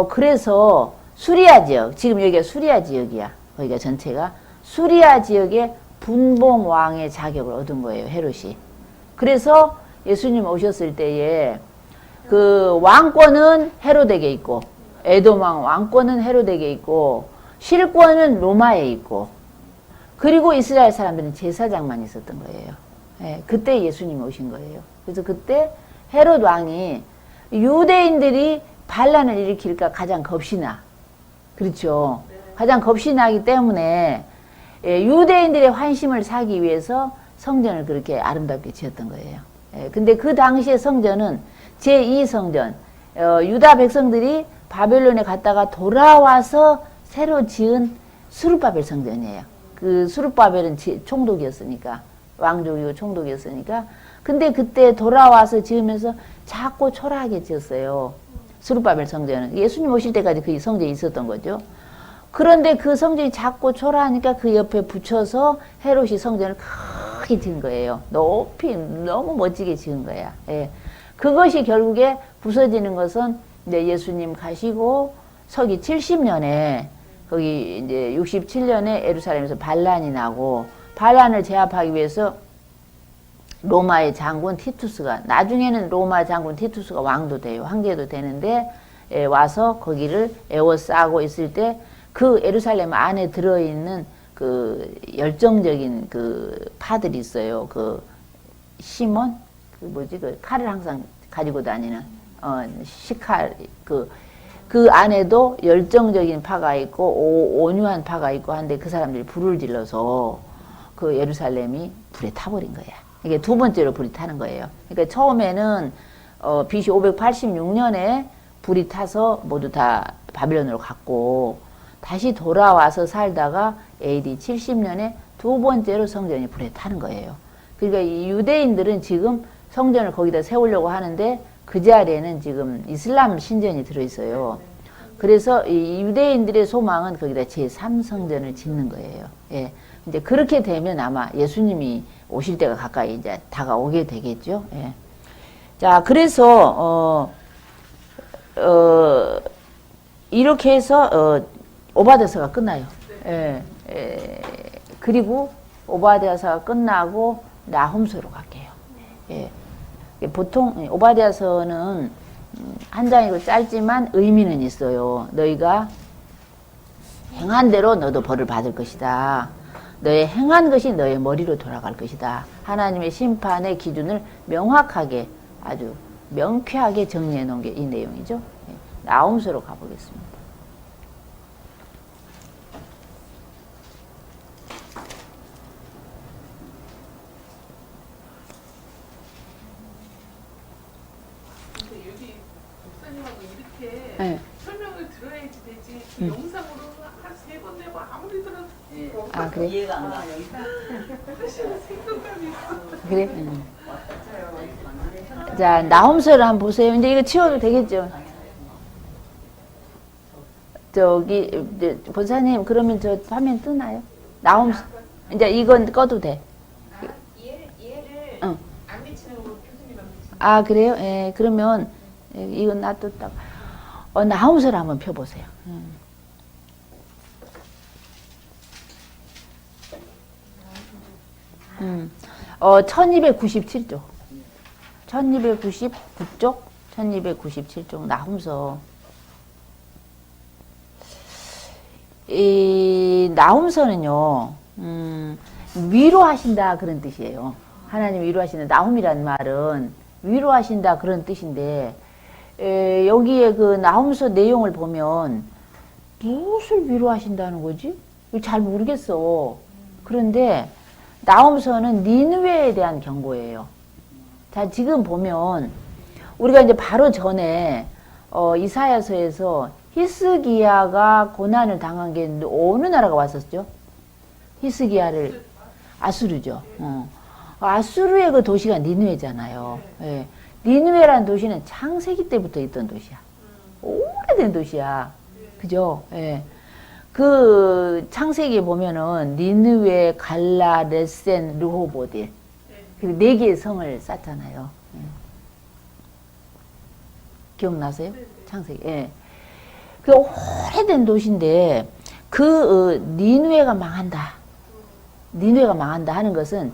그래서 수리아 지역, 지금 여기가 수리아 지역이야. 거기가 전체가 수리아 지역의 분봉 왕의 자격을 얻은 거예요, 헤롯이. 그래서 예수님 오셨을 때에 그 왕권은 헤롯에게 있고, 에돔 왕 왕권은 헤롯에게 있고, 실권은 로마에 있고, 그리고 이스라엘 사람들은 제사장만 있었던 거예요. 예, 그때 예수님이 오신 거예요. 그래서 그때 헤롯 왕이 유대인들이 반란을 일으킬까 가장 겁이 나. 그렇죠. 가장 겁이 나기 때문에 유대인들의 환심을 사기 위해서 성전을 그렇게 아름답게 지었던 거예요. 근데 그 당시의 성전은 제2성전, 유다 백성들이 바벨론에 갔다가 돌아와서 새로 지은 수룹바벨 성전이에요. 그 수룹바벨은 총독이었으니까, 왕족이고 총독이었으니까. 근데 그때 돌아와서 지으면서 작고 초라하게 지었어요. 수룹바벨 성전은. 예수님 오실 때까지 그 성전이 있었던 거죠. 그런데 그 성전이 작고 초라하니까 그 옆에 붙여서 헤롯이 성전을 크게 지은 거예요. 높이, 너무 멋지게 지은 거야. 예. 그것이 결국에 부서지는 것은 이제 예수님 가시고 서기 70년에 거기 이제 67년에 예루살렘에서 반란이 나고, 반란을 제압하기 위해서 로마의 장군 티투스가, 나중에는 로마 장군 티투스가 왕도 돼요. 황제도 되는데, 와서 거기를 에워싸고 있을 때 그 예루살렘 안에 들어있는 그 열정적인 그 파들이 있어요. 그 시몬? 그 뭐지? 그 칼을 항상 가지고 다니는, 시칼, 그 안에도 열정적인 파가 있고, 온유한 파가 있고 한데 그 사람들이 불을 질러서 그 예루살렘이 불에 타버린 거야. 이게 두 번째로 불이 타는 거예요. 그러니까 처음에는 BC 586년에 불이 타서 모두 다 바빌론으로 갔고, 다시 돌아와서 살다가 AD 70년에 두 번째로 성전이 불에 타는 거예요. 그러니까 이 유대인들은 지금 성전을 거기다 세우려고 하는데 그 자리에는 지금 이슬람 신전이 들어있어요. 그래서 이 유대인들의 소망은 거기다 제3성전을 짓는 거예요. 예. 이제 그렇게 되면 아마 예수님이 오실 때가 가까이 이제 다가오게 되겠죠. 예. 자, 그래서, 이렇게 해서, 오바댜서가 끝나요. 예. 그리고 오바댜서가 끝나고 나훔서로 갈게요. 예. 보통 오바댜서는 한 장이고 짧지만 의미는 있어요. 너희가 행한 대로 너도 벌을 받을 것이다. 너의 행한 것이 너의 머리로 돌아갈 것이다. 하나님의 심판의 기준을 명확하게, 아주 명쾌하게 정리해 놓은 게 이 내용이죠. 예. 나훔서로 가보겠습니다. 네. 설명을 들어야지 되지. 영상으로 한 3번 내고 아무리 들어도 아, 그래? 이해가 안 가. 훨씬 생동감이 있어. 그래? 자, 나훔서를 한번 보세요. 이제 이거 치워도 되겠죠? 저기, 이제 본사님, 그러면 저 화면 뜨나요? 나훔서. 이제 이건 꺼도 돼. 얘를 응. 안 미치는 걸로 교수님만 미치는. 아, 그래요? 예, 그러면 이건 놔뒀다가 나훔서를 한번 펴보세요. 1297쪽. 1299쪽, 1297쪽 나훔서. 이 나훔서는요, 위로하신다 그런 뜻이에요. 하나님 위로하신다. 나훔이란 말은 위로하신다 그런 뜻인데, 여기에 그 나훔서 내용을 보면 무엇을 위로하신다는 거지? 이거 잘 모르겠어. 그런데 나홈서는 니느웨에 대한 경고예요. 자, 지금 보면 우리가 이제 바로 전에 이사야서에서 히스기야가 고난을 당한 게 어느 나라가 왔었죠? 히스기야를 아수르죠. 아수르의 그 도시가 니느웨잖아요. 예. 니느웨라는 도시는 창세기 때부터 있던 도시야. 오래된 도시야. 그죠? 예. 그 창세기에 보면은 니느웨, 갈라, 레센, 르호보딜 그리고 4개의 성을 쌓잖아요. 예. 기억나세요? 창세기. 예. 그 오래된 도시인데 그 니느웨가 망한다. 니느웨가 망한다 하는 것은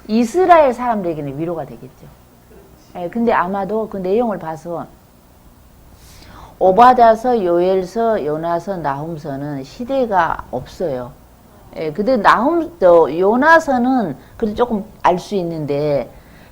이스라엘 사람들에게는 위로가 되겠죠. 예, 근데 아마도 그 내용을 봐서 오바댜서, 요엘서, 요나서, 나훔서는 시대가 없어요. 예, 근데 요나서는 그래도 조금 알 수 있는데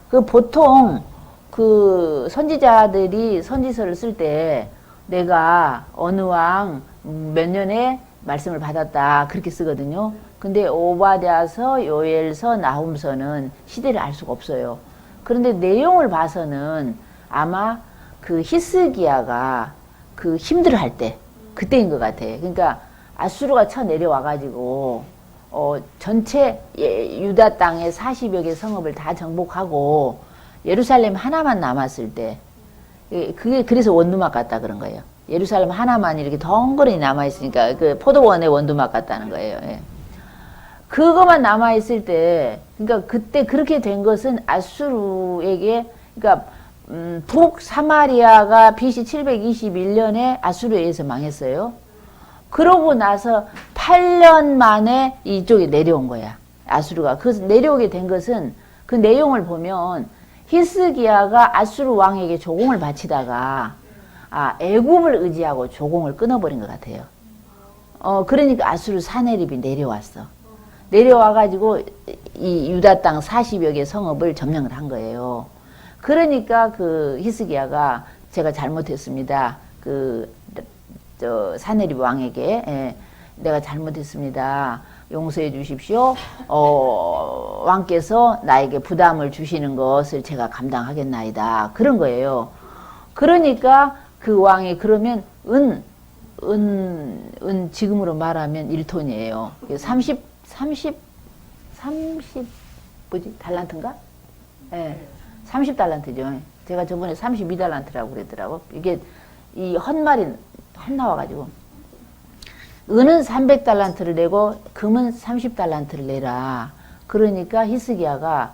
그 보통 그 선지자들이 선지서를 쓸 때 내가 어느 왕 몇 년에 말씀을 받았다 그렇게 쓰거든요. 근데 오바댜서, 요엘서, 나훔서는 시대를 알 수가 없어요. 그런데 내용을 봐서는 아마 그 히스기야가 그 힘들어할 때 그때인 것 같아. 그러니까 아수르가 쳐 내려와가지고 전체 유다 땅의 40여 개 성읍을 다 정복하고 예루살렘 하나만 남았을 때 그게 그래서 원두막 같다 그런 거예요. 예루살렘 하나만 이렇게 덩그러니 남아있으니까 그 포도원의 원두막 같다는 거예요. 예. 그거만 남아있을 때, 그러니까 그때 그렇게 된 것은 아수르에게, 그러니까, 북사마리아가 BC 721년에 아수르에 의해서 망했어요. 그러고 나서 8년 만에 이쪽에 내려온 거야. 아수르가. 그 내려오게 된 것은 그 내용을 보면 히스기야가 아수르 왕에게 조공을 바치다가 애굽을 의지하고 조공을 끊어버린 것 같아요. 그러니까 아수르 사네립이 내려왔어. 내려와가지고 이 유다 땅 40여 개 성읍을 점령을 한 거예요. 그러니까 그 히스기야가 제가 잘못했습니다. 사네립 왕에게 내가 잘못했습니다. 용서해 주십시오. 왕께서 나에게 부담을 주시는 것을 제가 감당하겠나이다. 그런 거예요. 그러니까 그 왕이 그러면 지금으로 말하면 1톤이에요. 30 달란트인가? 예. 30달란트죠. 제가 저번에 32달란트라고 그랬더라고. 이게 이 헛나와가지고. 은은 300달란트를 내고 금은 30달란트를 내라. 그러니까 히스기야가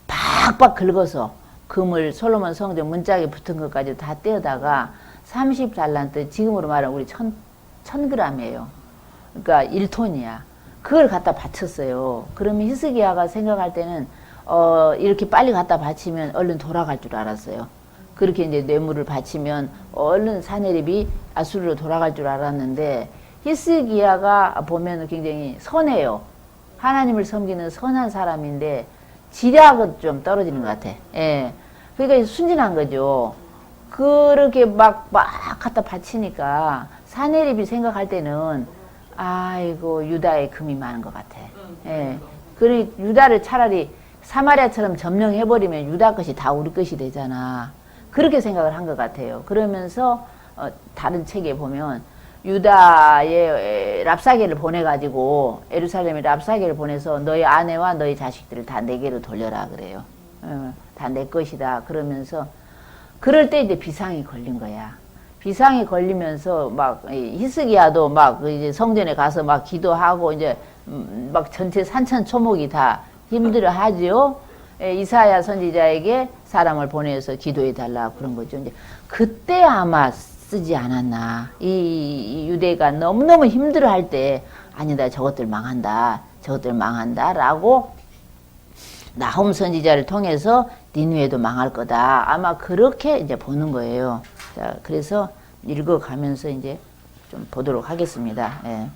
박박 긁어서 금을 솔로몬 성전 문짝에 붙은 것까지 다 떼어다가 30달란트, 지금으로 말하면 우리 1000g이에요. 그러니까 1톤이야. 그걸 갖다 바쳤어요. 그러면 히스기야가 생각할 때는 이렇게 빨리 갖다 바치면 얼른 돌아갈 줄 알았어요. 그렇게 이제 뇌물을 바치면 얼른 사네립이 아수르로 돌아갈 줄 알았는데 히스기야가 보면 굉장히 선해요. 하나님을 섬기는 선한 사람인데 지략은 좀 떨어지는 것 같아. 예. 그러니까 순진한 거죠. 그렇게 막 갖다 바치니까 사네립이 생각할 때는 아이고 유다에 금이 많은 것 같아. 예. 그러니 유다를 차라리 사마리아처럼 점령해버리면 유다 것이 다 우리 것이 되잖아. 그렇게 생각을 한 것 같아요. 그러면서 다른 책에 보면 유다에 랍사게를 보내가지고 예루살렘에 랍사게를 보내서 너희 아내와 너희 자식들을 다 내게로 돌려라 그래요. 다 내 것이다. 그러면서 그럴 때 이제 비상이 걸린 거야. 비상이 걸리면서 막 히스기야도 막 이제 성전에 가서 막 기도하고 이제 막 전체 산천초목이 다 힘들어하죠. 이사야 선지자에게 사람을 보내서 기도해 달라 그런 거죠. 이제 그때 아마 쓰지 않았나. 이 유대가 너무너무 힘들어할 때 아니다 저것들 망한다. 저것들 망한다라고 나홈 선지자를 통해서 니느웨도 망할 거다. 아마 그렇게 이제 보는 거예요. 자, 그래서 읽어가면서 이제 좀 보도록 하겠습니다. 예.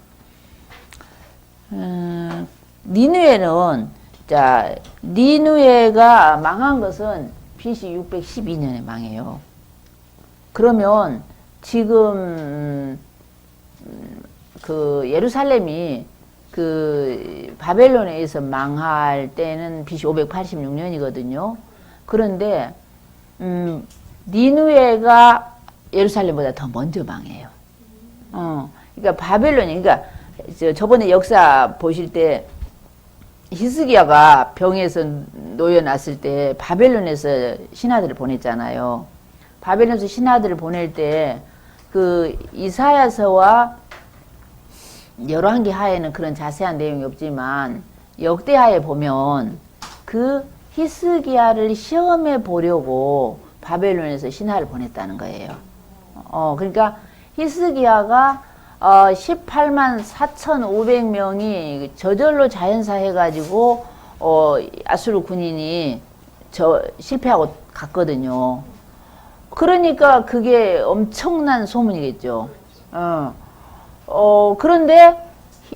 니느웨는 자, 니느웨가 망한 것은 BC 612년에 망해요. 그러면 지금 그 예루살렘이 그 바벨론에 의해서 망할 때는 BC 586년이거든요. 그런데 니누에가 예루살렘보다 더 먼저 망해요. 그러니까 바벨론이, 그러니까 저번에 역사 보실 때 히스기야가 병에서 놓여놨을 때 바벨론에서 신하들을 보냈잖아요. 바벨론에서 신하들을 보낼 때 그 이사야서와 열왕기하에는 그런 자세한 내용이 없지만 역대하에 보면 그 히스기야를 시험해 보려고 바벨론에서 신하를 보냈다는 거예요. 그러니까 히스기야가 18만 4,500명이 저절로 자연사 해가지고 아수르 군인이 실패하고 갔거든요. 그러니까 그게 엄청난 소문이겠죠. 그런데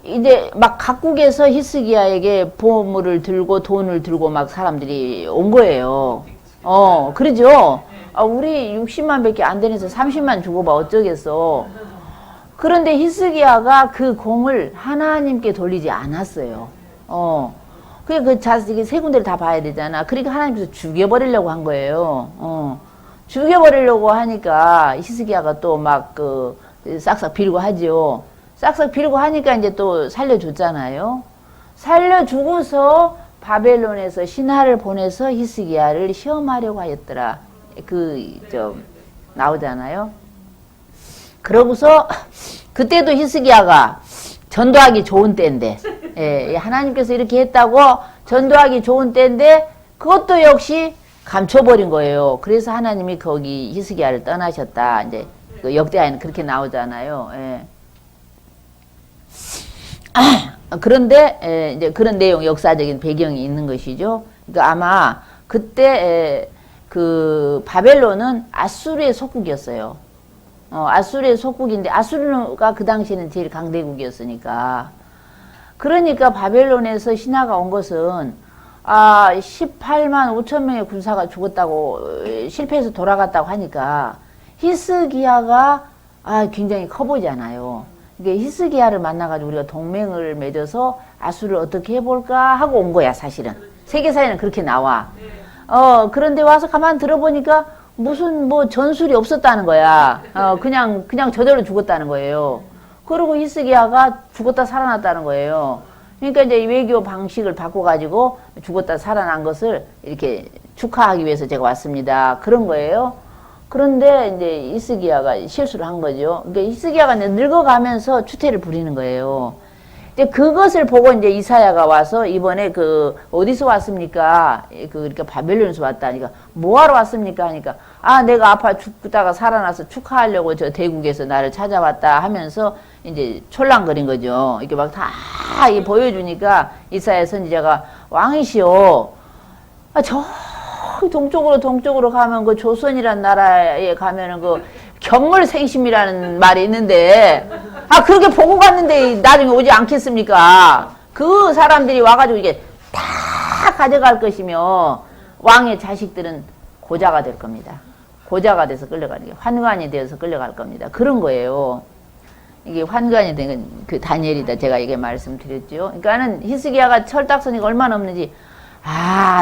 이제 막 각국에서 히스기야에게 보물을 들고 돈을 들고 막 사람들이 온 거예요. 그러죠. 우리 60만 밖에 안 되면서 30만 주고 봐 어쩌겠어. 그런데 히스기야가 그 공을 하나님께 돌리지 않았어요. 그 세 군데를 다 봐야 되잖아. 그러니까 하나님께서 죽여버리려고 한 거예요. 죽여버리려고 하니까 히스기야가 또 막 싹싹 빌고 하죠. 싹싹 빌고 하니까 이제 또 살려줬잖아요. 살려주고서 바벨론에서 신하를 보내서 히스기야를 시험하려고 하였더라. 나오잖아요. 그러고서 그때도 히스기야가 전도하기 좋은 때인데, 하나님께서 이렇게 했다고 전도하기 좋은 때인데 그것도 역시 감춰버린 거예요. 그래서 하나님이 거기 히스기야를 떠나셨다. 이제 역대하에는 그렇게 나오잖아요. 그런데 이제 그런 내용, 역사적인 배경이 있는 것이죠. 그러니까 아마 그때 그 바벨론은 아수르의 속국이었어요. 아수르의 속국인데 아수르가 그 당시에는 제일 강대국이었으니까. 그러니까 바벨론에서 신하가 온 것은 18만 5천 명의 군사가 죽었다고 실패해서 돌아갔다고 하니까 히스기야가 굉장히 커 보이잖아요. 이게 히스기야를 만나가지고 우리가 동맹을 맺어서 아수를 어떻게 해볼까 하고 온 거야, 사실은. 세계사에는 그렇게 나와. 그런데 와서 가만 들어보니까 무슨 전술이 없었다는 거야. 그냥 저절로 죽었다는 거예요. 그리고 히스기야가 죽었다 살아났다는 거예요. 그러니까 이제 외교 방식을 바꿔가지고 죽었다 살아난 것을 이렇게 축하하기 위해서 제가 왔습니다. 그런 거예요. 그런데 이제 히스기야가 실수를 한 거죠. 그러니까 히스기야가 이제 늙어가면서 추태를 부리는 거예요. 이제 그것을 보고 이제 이사야가 와서 이번에 어디서 왔습니까? 그러니까 바벨론에서 왔다니까. 뭐하러 왔습니까? 하니까, 내가 아파 죽다가 살아나서 축하하려고 저 대국에서 나를 찾아왔다 하면서 이제 촐랑거린 거죠. 이렇게 막 다 보여주니까 이사야 선지자가 왕이시오. 저 동쪽으로 가면 그 조선이란 나라에 가면은 견물생심이라는 말이 있는데, 그렇게 보고 갔는데 나중에 오지 않겠습니까? 그 사람들이 와가지고 이게 다 가져갈 것이며, 왕의 자식들은 고자가 될 겁니다. 고자가 돼서 끌려가는 게, 환관이 되어서 끌려갈 겁니다. 그런 거예요. 이게 환관이 된 건 그 다니엘이다. 제가 이게 말씀드렸죠. 그러니까는 히스기야가 철딱서니가 얼마나 없는지,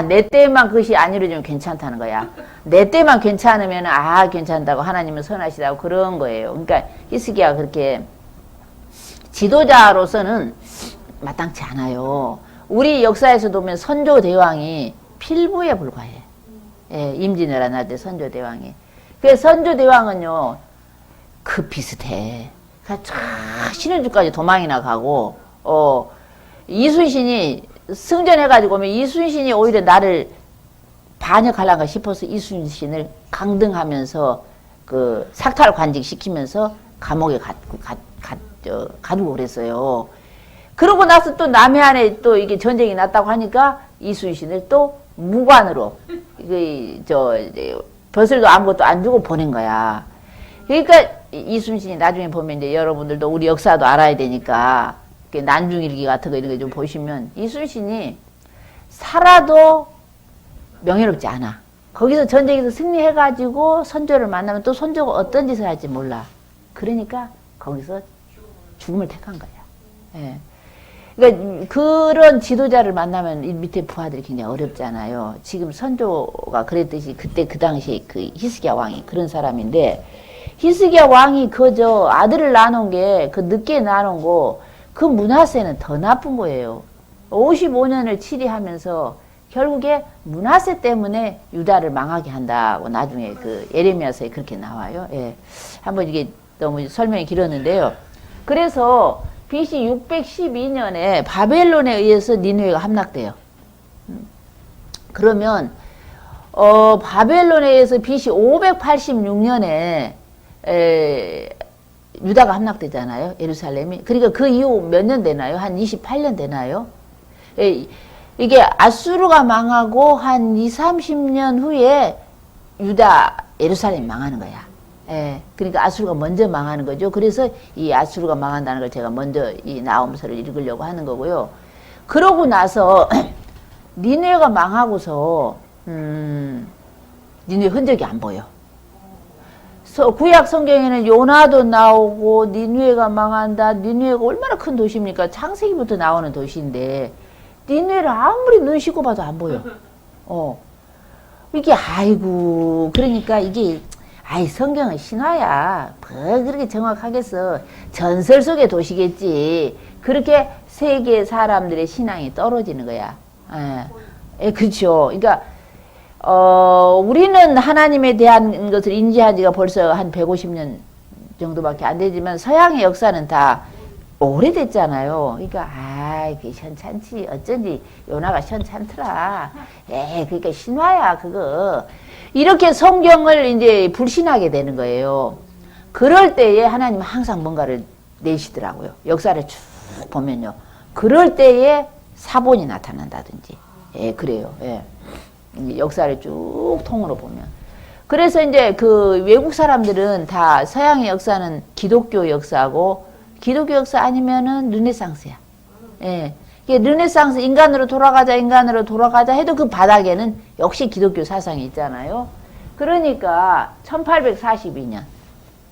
내 때만 그것이 안 이루어지면 괜찮다는 거야. 내 때만 괜찮으면, 괜찮다고 하나님은 선하시다고 그런 거예요. 그러니까 히스기야가 그렇게 지도자로서는 마땅치 않아요. 우리 역사에서도 보면 선조대왕이 필부에 불과해. 임진왜란 날 때 선조대왕이. 그 선조대왕은요, 비슷해. 신현주까지 도망이나 가고, 이순신이 승전해가지고 오면 이순신이 오히려 나를 반역하려가 싶어서 이순신을 강등하면서 삭탈관직시키면서 감옥에 가두고 그랬어요. 그러고 나서 또 남해안에 또 이게 전쟁이 났다고 하니까 이순신을 또 무관으로 벼슬도 아무것도 안 주고 보낸 거야. 그러니까 이순신이 나중에 보면 이제 여러분들도 우리 역사도 알아야 되니까 난중일기 같은 거 이런 거 좀 보시면 이순신이 살아도 명예롭지 않아. 거기서 전쟁에서 승리해가지고 선조를 만나면 또 선조가 어떤 짓을 할지 몰라. 그러니까 거기서 죽음을 택한 거야. 그러니까 그런 지도자를 만나면 이 밑에 부하들이 굉장히 어렵잖아요. 지금 선조가 그랬듯이 그때 그 당시 그 히스기야 왕이 그런 사람인데 히스기야 왕이 그저 아들을 낳아놓은 게 그 늦게 낳아놓은 거 그 므낫세는 더 나쁜 거예요. 55년을 치리하면서 결국에 므낫세 때문에 유다를 망하게 한다고 나중에 그 예레미야서에 그렇게 나와요. 예. 한번 이게 너무 설명이 길었는데요. 그래서 BC 612년에 바벨론에 의해서 니느웨가 함락돼요. 그러면 바벨론에 의해서 BC 586년에 유다가 함락되잖아요. 예루살렘이. 그러니까 그 이후 몇 년 되나요? 한 28년 되나요? 이게 아수르가 망하고 한 2, 30년 후에 유다, 예루살렘이 망하는 거야. 그러니까 아수르가 먼저 망하는 거죠. 그래서 이 아수르가 망한다는 걸 제가 먼저 이 나홈서를 읽으려고 하는 거고요. 그러고 나서 니느웨가 망하고서 니느웨 흔적이 안 보여. 구약 성경에는 요나도 나오고 니느웨가 망한다. 니느웨가 얼마나 큰 도시입니까? 창세기부터 나오는 도시인데 니느웨를 아무리 눈 씻고 봐도 안 보여. 이게 아이고 그러니까 이게 성경은 신화야. 뭐 그렇게 정확하겠어. 전설 속의 도시겠지. 그렇게 세계 사람들의 신앙이 떨어지는 거야. 그렇죠. 그러니까 우리는 하나님에 대한 것을 인지한 지가 벌써 한 150년 정도밖에 안 되지만 서양의 역사는 다 오래됐잖아요. 그러니까 그게 현찮지. 어쩐지 요나가 현찮더라. 그러니까 신화야 그거. 이렇게 성경을 이제 불신하게 되는 거예요. 그럴 때에 하나님은 항상 뭔가를 내시더라고요. 역사를 쭉 보면요. 그럴 때에 사본이 나타난다든지. 그래요. 역사를 쭉 통으로 보면. 그래서 이제 그 외국 사람들은 다 서양의 역사는 기독교 역사고 기독교 역사 아니면은 르네상스야. 이게 르네상스 인간으로 돌아가자 해도 그 바닥에는 역시 기독교 사상이 있잖아요. 그러니까 1842년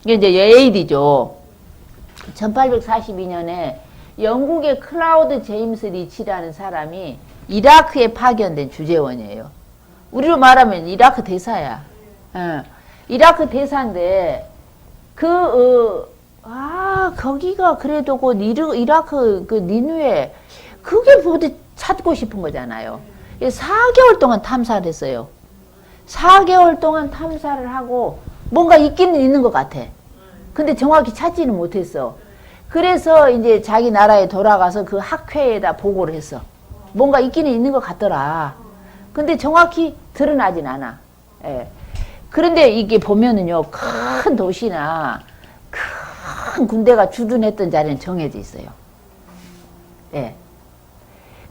이게 이제 AD죠. 1842년에 영국의 클라우드 제임스 리치라는 사람이 이라크에 파견된 주재원이에요. 우리로 말하면 이라크 대사야. 이라크 대사인데 거기가 그래도 이라크 그 니느웨 그게 어디 찾고 싶은 거잖아요. 4개월 동안 탐사를 했어요. 4개월 동안 탐사를 하고 뭔가 있기는 있는 것 같아. 근데 정확히 찾지는 못했어. 그래서 이제 자기 나라에 돌아가서 그 학회에다 보고를 했어. 뭔가 있기는 있는 것 같더라. 근데 정확히 드러나진 않아. 그런데 이게 보면은요, 큰 도시나 큰 군대가 주둔했던 자리는 정해져 있어요.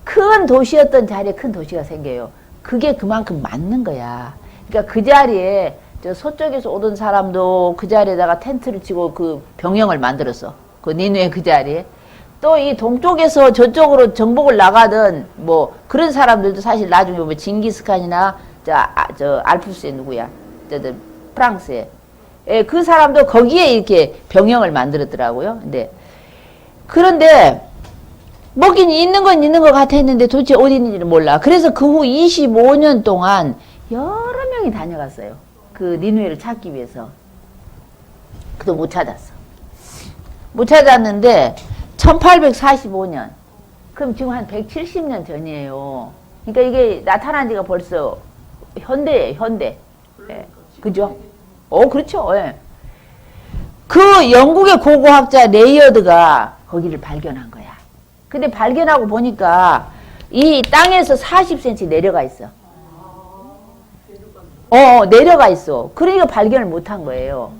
큰 도시였던 자리에 큰 도시가 생겨요. 그게 그만큼 맞는 거야. 그러니까 그 자리에 저 서쪽에서 오던 사람도 그 자리에다가 텐트를 치고 그 병영을 만들었어. 그 니느웨 그 자리에. 또 이 동쪽에서 저쪽으로 정복을 나가던 뭐 그런 사람들도 사실 나중에 보면 징기스칸이나 저 알프스에 누구야? 저 프랑스에. 그 사람도 거기에 이렇게 병영을 만들었더라고요. 그런데 먹긴 있는 건 있는 것 같아 했는데 도대체 어디 있는지는 몰라. 그래서 그 후 25년 동안 여러 명이 다녀갔어요. 그 니느웨를 찾기 위해서. 그도 못 찾았어. 못 찾았는데 1845년. 그럼 지금 한 170년 전이에요. 그러니까 이게 나타난 지가 벌써 현대예요, 현대. 그죠? 그렇죠. 그 영국의 고고학자 레이어드가 거기를 발견한 거야. 근데 발견하고 보니까 이 땅에서 40cm 내려가 있어. 내려가 있어. 그러니까 발견을 못한 거예요.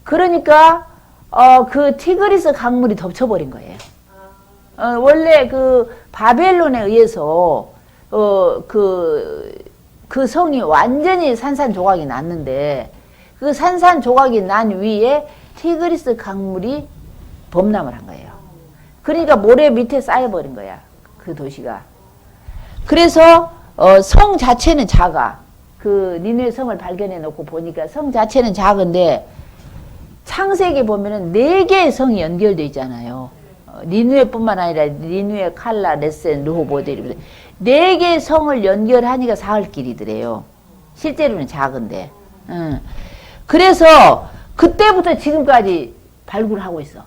그러니까 그 티그리스 강물이 덮쳐버린 거예요. 원래 그 바벨론에 의해서 그 성이 완전히 산산조각이 났는데 그 산산조각이 난 위에 티그리스 강물이 범람을 한 거예요. 그러니까 모래 밑에 쌓여버린 거야. 그 도시가. 그래서 성 자체는 작아. 그 니느웨 성을 발견해 놓고 보니까 성 자체는 작은데 창세기 보면은 4개의 성이 연결되어 있잖아요. 니누에뿐만 아니라 니누에, 칼라, 레센, 르호보드 이러면서 4개의 성을 연결하니까 사흘길이더래요. 실제로는 작은데. 그래서 그때부터 지금까지 발굴하고 있어.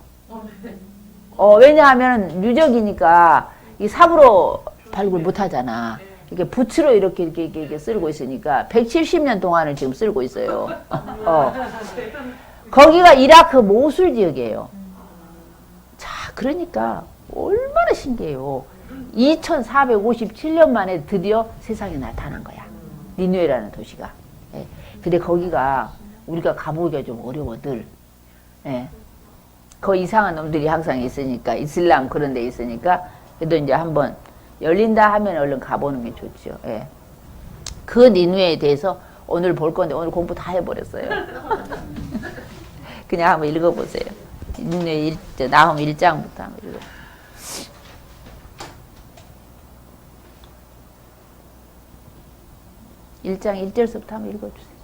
왜냐하면 유적이니까 이 삽으로 발굴 못 하잖아. 이렇게 붓으로 이렇게 쓸고 있으니까 170년 동안을 지금 쓸고 있어요. 거기가 이라크 모술 지역이에요. 자, 그러니까 얼마나 신기해요. 2457년 만에 드디어 세상에 나타난 거야. 니누에라는 도시가. 예. 근데 거기가 우리가 가보기가 좀 어려워들. 예. 거 이상한 놈들이 항상 있으니까, 이슬람 그런 데 있으니까, 그래도 이제 한번 열린다 하면 얼른 가보는 게 좋죠. 예. 그 니누에에 대해서 오늘 볼 건데, 오늘 공부 다 해버렸어요. 그냥 한번 읽어보세요. 니누에 나훔 1장부터 한번 읽어보세요. 1장 1절서부터 한번 읽어주세요.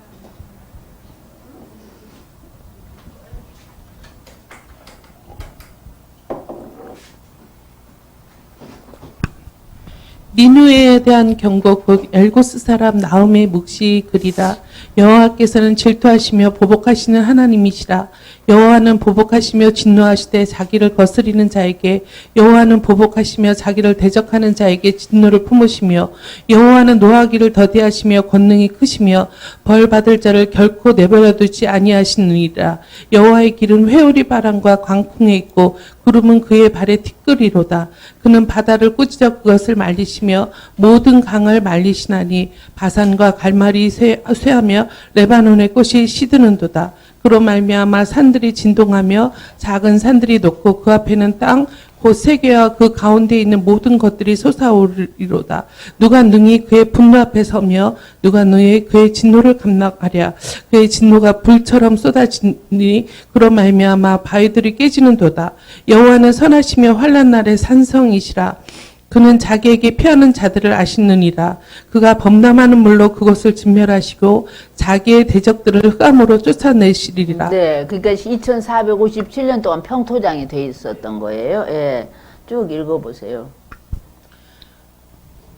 니누에에 대한 경고 곧 엘고스 사람 나훔의 묵시 글이라. 여호와께서는 질투하시며 보복하시는 하나님이시라. 여호와는 보복하시며 진노하시되 자기를 거스리는 자에게, 여호와는 보복하시며 자기를 대적하는 자에게 진노를 품으시며, 여호와는 노하기를 더디하시며 권능이 크시며 벌 받을 자를 결코 내버려 두지 아니하시느니라. 여호와의 길은 회오리 바람과 광풍에 있고 구름은 그의 발에 티끌이로다. 그는 바다를 꾸짖어 그것을 말리시며 모든 강을 말리시나니 바산과 갈말이 쇠하며 레바논의 꽃이 시드는도다. 그로 말미암아 산들이 진동하며 작은 산들이 녹고 그 앞에는 땅 곧 세계와 그 가운데 있는 모든 것들이 솟아오르리로다. 누가 능히 그의 분노 앞에 서며 누가 능히 그의 진노를 감당하랴. 그의 진노가 불처럼 쏟아지니 그로 말미암아 바위들이 깨지는도다. 여호와는 선하시며 환난 날의 산성이시라. 그는 자기에게 피하는 자들을 아시느니라. 그가 범람하는 물로 그것을 진멸하시고 자기의 대적들을 흑암으로 쫓아내시리라. 네, 그러니까 2457년 동안 평토장이 돼 있었던 거예요. 예, 쭉 읽어보세요.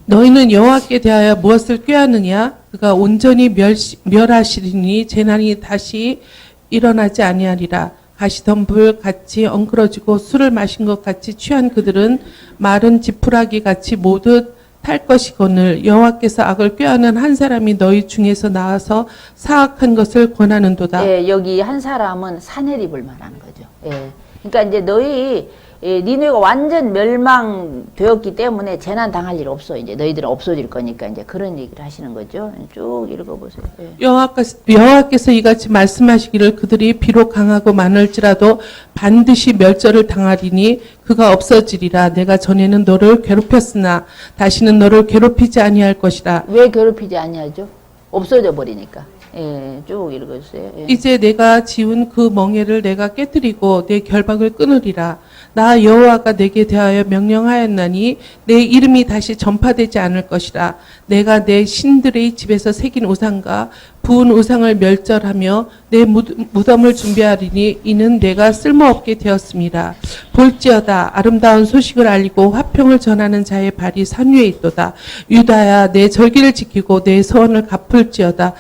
너희는 여호와께 대하여 무엇을 꾀하느냐? 그가 온전히 멸하시리니 재난이 다시 일어나지 아니하리라. 가시덤불 같이 엉클어지고 술을 마신 것 같이 취한 그들은 마른 지푸라기 같이 모두 탈 것이거늘 여호와께서 악을 꾀하는 한 사람이 너희 중에서 나와서 사악한 것을 권하는도다. 예, 여기 한 사람은 사내립을 말하는 거죠. 예, 그러니까 이제 너희 니누에가 완전 멸망되었기 때문에 재난 당할 일 없어. 이제 너희들은 없어질 거니까 이제 그런 얘기를 하시는 거죠. 쭉 읽어보세요. 예. 여호와께서 이같이 말씀하시기를 그들이 비록 강하고 많을지라도 반드시 멸절을 당하리니 그가 없어지리라. 내가 전에는 너를 괴롭혔으나 다시는 너를 괴롭히지 아니할 것이라. 왜 괴롭히지 아니하죠? 없어져 버리니까. 예, 쭉 읽어주세요. 예. 이제 내가 지은 그 멍에를 내가 깨뜨리고 내 결박을 끊으리라. 나 여호와가 내게 대하여 명령하였나니 내 이름이 다시 전파되지 않을 것이라. 내가 내 신들의 집에서 새긴 우상과 부은 우상을 멸절하며 내 무덤을 준비하리니 이는 내가 쓸모없게 되었습니다. 볼지어다 아름다운 소식을 알리고 화평을 전하는 자의 발이 산 위에 있도다. 유다야 내 절기를 지키고 내 서원을 갚을지어다.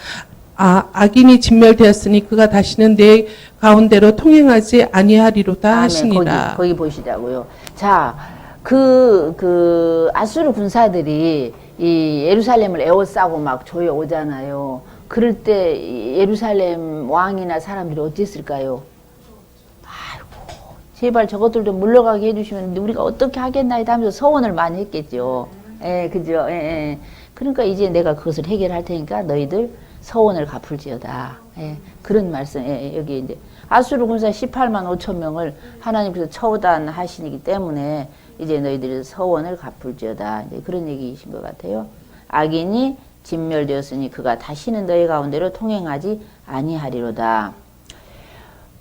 악인이 진멸되었으니 그가 다시는 내 가운데로 통행하지 아니하리로다 하시니라. 거기 보시자고요. 자, 아수르 군사들이 이 예루살렘을 에워싸고 막 조여오잖아요. 그럴 때 예루살렘 왕이나 사람들이 어땠을까요? 아이고, 제발 저것들도 물러가게 해주시면 우리가 어떻게 하겠나 하면서 서원을 많이 했겠죠. 예, 그죠? 예, 예. 그러니까 이제 내가 그것을 해결할 테니까 너희들 서원을 갚을지어다. 예, 그런 말씀. 예, 여기 이제 아수르 군사 18만 5천 명을 하나님께서 처단하시기 때문에 이제 너희들이 서원을 갚을지어다. 이제 그런 얘기이신 것 같아요. 악인이 진멸되었으니 그가 다시는 너희 가운데로 통행하지 아니하리로다.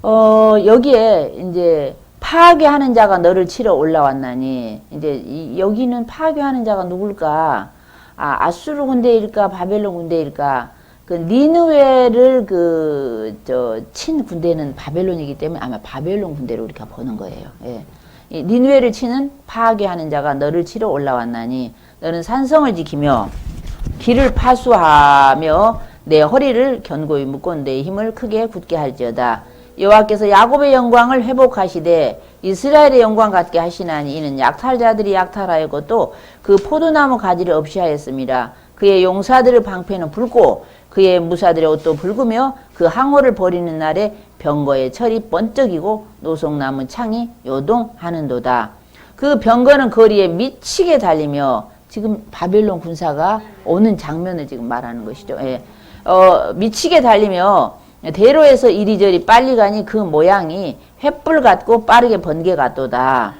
여기에 이제 파괴하는 자가 너를 치러 올라왔나니 이제 여기는 파괴하는 자가 누굴까? 아수르 군대일까? 바벨론 군대일까? 그 니느웨를 친 군대는 바벨론이기 때문에 아마 바벨론 군대로 우리가 보는 거예요. 예. 이 니느웨를 치는 파괴하는 자가 너를 치러 올라왔나니 너는 산성을 지키며 길을 파수하며 내 허리를 견고히 묶고 내 힘을 크게 굳게 할지어다. 여호와께서 야곱의 영광을 회복하시되 이스라엘의 영광 같게 하시나니 이는 약탈자들이 약탈하였고 또 그 포도나무 가지를 없이 하였습니다. 그의 용사들의 방패는 붉고 그의 무사들의 옷도 붉으며 그 항호를 버리는 날에 병거의 철이 번쩍이고 노송나무 창이 요동하는도다. 그 병거는 거리에 미치게 달리며 지금 바벨론 군사가 오는 장면을 지금 말하는 것이죠. 예. 미치게 달리며 대로에서 이리저리 빨리 가니 그 모양이 횃불 같고 빠르게 번개 같도다.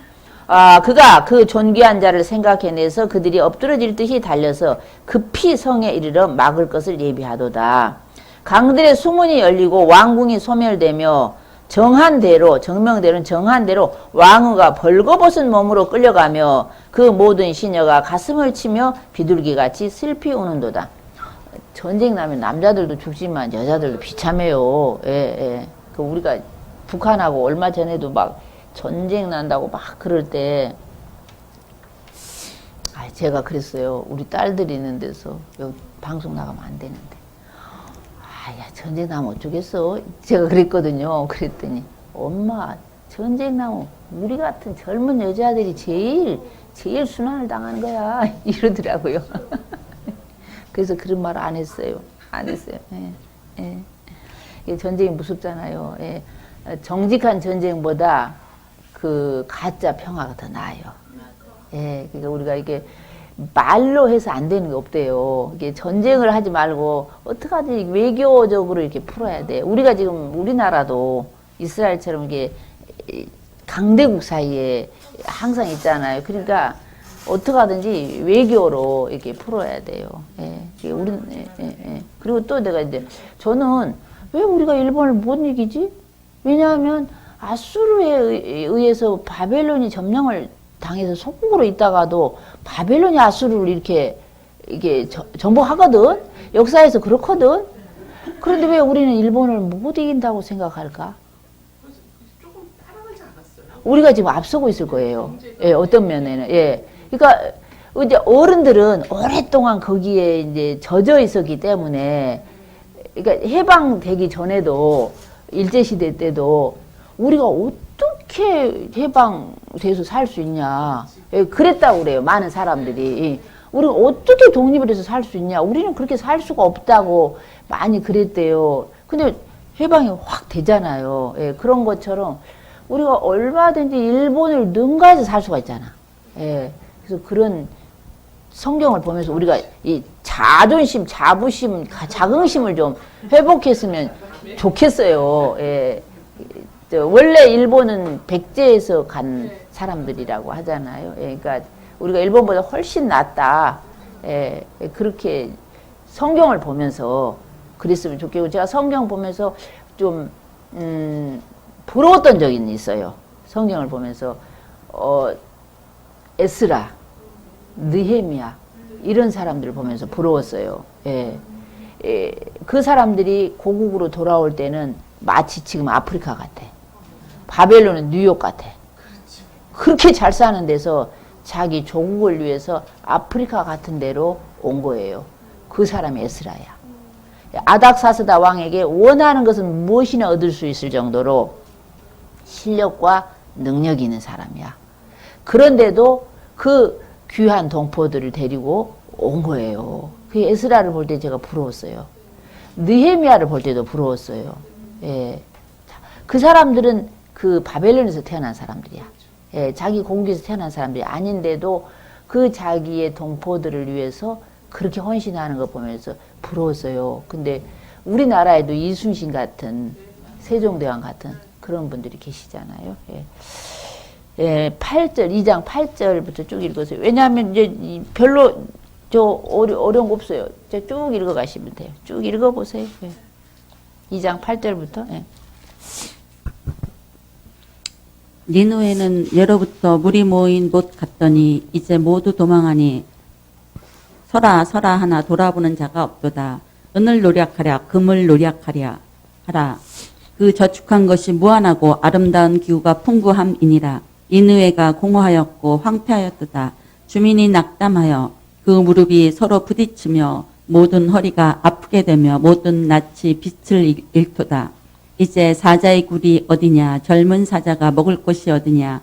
그가 그 존귀한 자를 생각해내서 그들이 엎드러질 듯이 달려서 급히 성에 이르러 막을 것을 예비하도다. 강들의 수문이 열리고 왕궁이 소멸되며 정한대로, 정명대로는 정한대로 왕후가 벌거벗은 몸으로 끌려가며 그 모든 시녀가 가슴을 치며 비둘기같이 슬피 우는도다. 전쟁 나면 남자들도 죽지만 여자들도 비참해요. 예, 예. 그 우리가 북한하고 얼마 전에도 막 전쟁 난다고 막 그럴 때, 제가 그랬어요. 우리 딸들이 있는 데서 여기 방송 나가면 안 되는데. 야, 전쟁 나면 어쩌겠어? 제가 그랬거든요. 그랬더니, 엄마, 전쟁 나면 우리 같은 젊은 여자들이 제일 순환을 당하는 거야. 이러더라고요. 그래서 그런 말 안 했어요. 안 했어요. 예, 예. 전쟁이 무섭잖아요. 예. 정직한 전쟁보다 그 가짜 평화가 더 나아요. 예, 그러니까 우리가 이게 말로 해서 안 되는 게 없대요. 이게 전쟁을 하지 말고 어떡하지 외교적으로 이렇게 풀어야 돼. 우리가 지금 우리나라도 이스라엘처럼 이게 강대국 사이에 항상 있잖아요. 그러니까 어떻게 하든지 외교로 이렇게 풀어야 돼요. 예, 우리는 그리고 또 내가 이제 저는 왜 우리가 일본을 못 이기지? 왜냐하면 아수르에 의해서 바벨론이 점령을 당해서 속국으로 있다가도 바벨론이 아수르를 이게 정복하거든. 역사에서 그렇거든. 그런데 왜 우리는 일본을 못 이긴다고 생각할까? 우리가 지금 앞서고 있을 거예요. 예, 어떤 면에는. 예. 그러니까 이제 어른들은 오랫동안 거기에 이제 젖어 있었기 때문에, 그러니까 해방되기 전에도 일제시대 때도 우리가 어떻게 해방돼서 살 수 있냐. 예, 그랬다고 그래요. 많은 사람들이. 우리가 어떻게 독립을 해서 살 수 있냐. 우리는 그렇게 살 수가 없다고 많이 그랬대요. 근데 해방이 확 되잖아요. 예, 그런 것처럼 우리가 얼마든지 일본을 능가해서 살 수가 있잖아. 예, 그래서 그런 성경을 보면서 우리가 이 자존심, 자부심, 자긍심을 좀 회복했으면 좋겠어요. 예. 원래 일본은 백제에서 간 사람들이라고 하잖아요. 예, 그러니까 우리가 일본보다 훨씬 낫다. 예, 그렇게 성경을 보면서 그랬으면 좋겠고, 제가 성경 보면서 좀 부러웠던 적이 있어요. 성경을 보면서 에스라, 느헤미야 이런 사람들을 보면서 부러웠어요. 예. 예, 그 사람들이 고국으로 돌아올 때는 마치 지금 아프리카 같아. 바벨론은 뉴욕 같아. 그렇게 잘 사는 데서 자기 조국을 위해서 아프리카 같은 데로 온 거예요. 그 사람이 에스라야. 아닥사스다 왕에게 원하는 것은 무엇이나 얻을 수 있을 정도로 실력과 능력이 있는 사람이야. 그런데도 그 귀한 동포들을 데리고 온 거예요. 그 에스라를 볼 때 제가 부러웠어요. 느헤미야를 볼 때도 부러웠어요. 예. 그 사람들은 그 바벨론에서 태어난 사람들이야. 예, 자기 고국에서 태어난 사람들이 아닌데도 그 자기의 동포들을 위해서 그렇게 헌신하는 거 보면서 부러웠어요. 근데 우리나라에도 이순신 같은, 세종대왕 같은 그런 분들이 계시잖아요. 예. 예, 8절, 2장 8절부터 쭉 읽으세요. 왜냐하면 이제 별로 어려운 거 없어요. 쭉 읽어가시면 돼요. 쭉 읽어보세요. 예. 2장 8절부터. 예. 니누에는 예로부터 물이 모인 곳 같더니 이제 모두 도망하니 서라 서라 하나 돌아보는 자가 없도다. 은을 노력하랴 금을 노력하랴 하라. 그 저축한 것이 무한하고 아름다운 기후가 풍부함이니라. 니느웨가 공허하였고 황폐하였도다. 주민이 낙담하여 그 무릎이 서로 부딪히며 모든 허리가 아프게 되며 모든 낯이 빛을 잃도다. 이제 사자의 굴이 어디냐? 젊은 사자가 먹을 곳이 어디냐?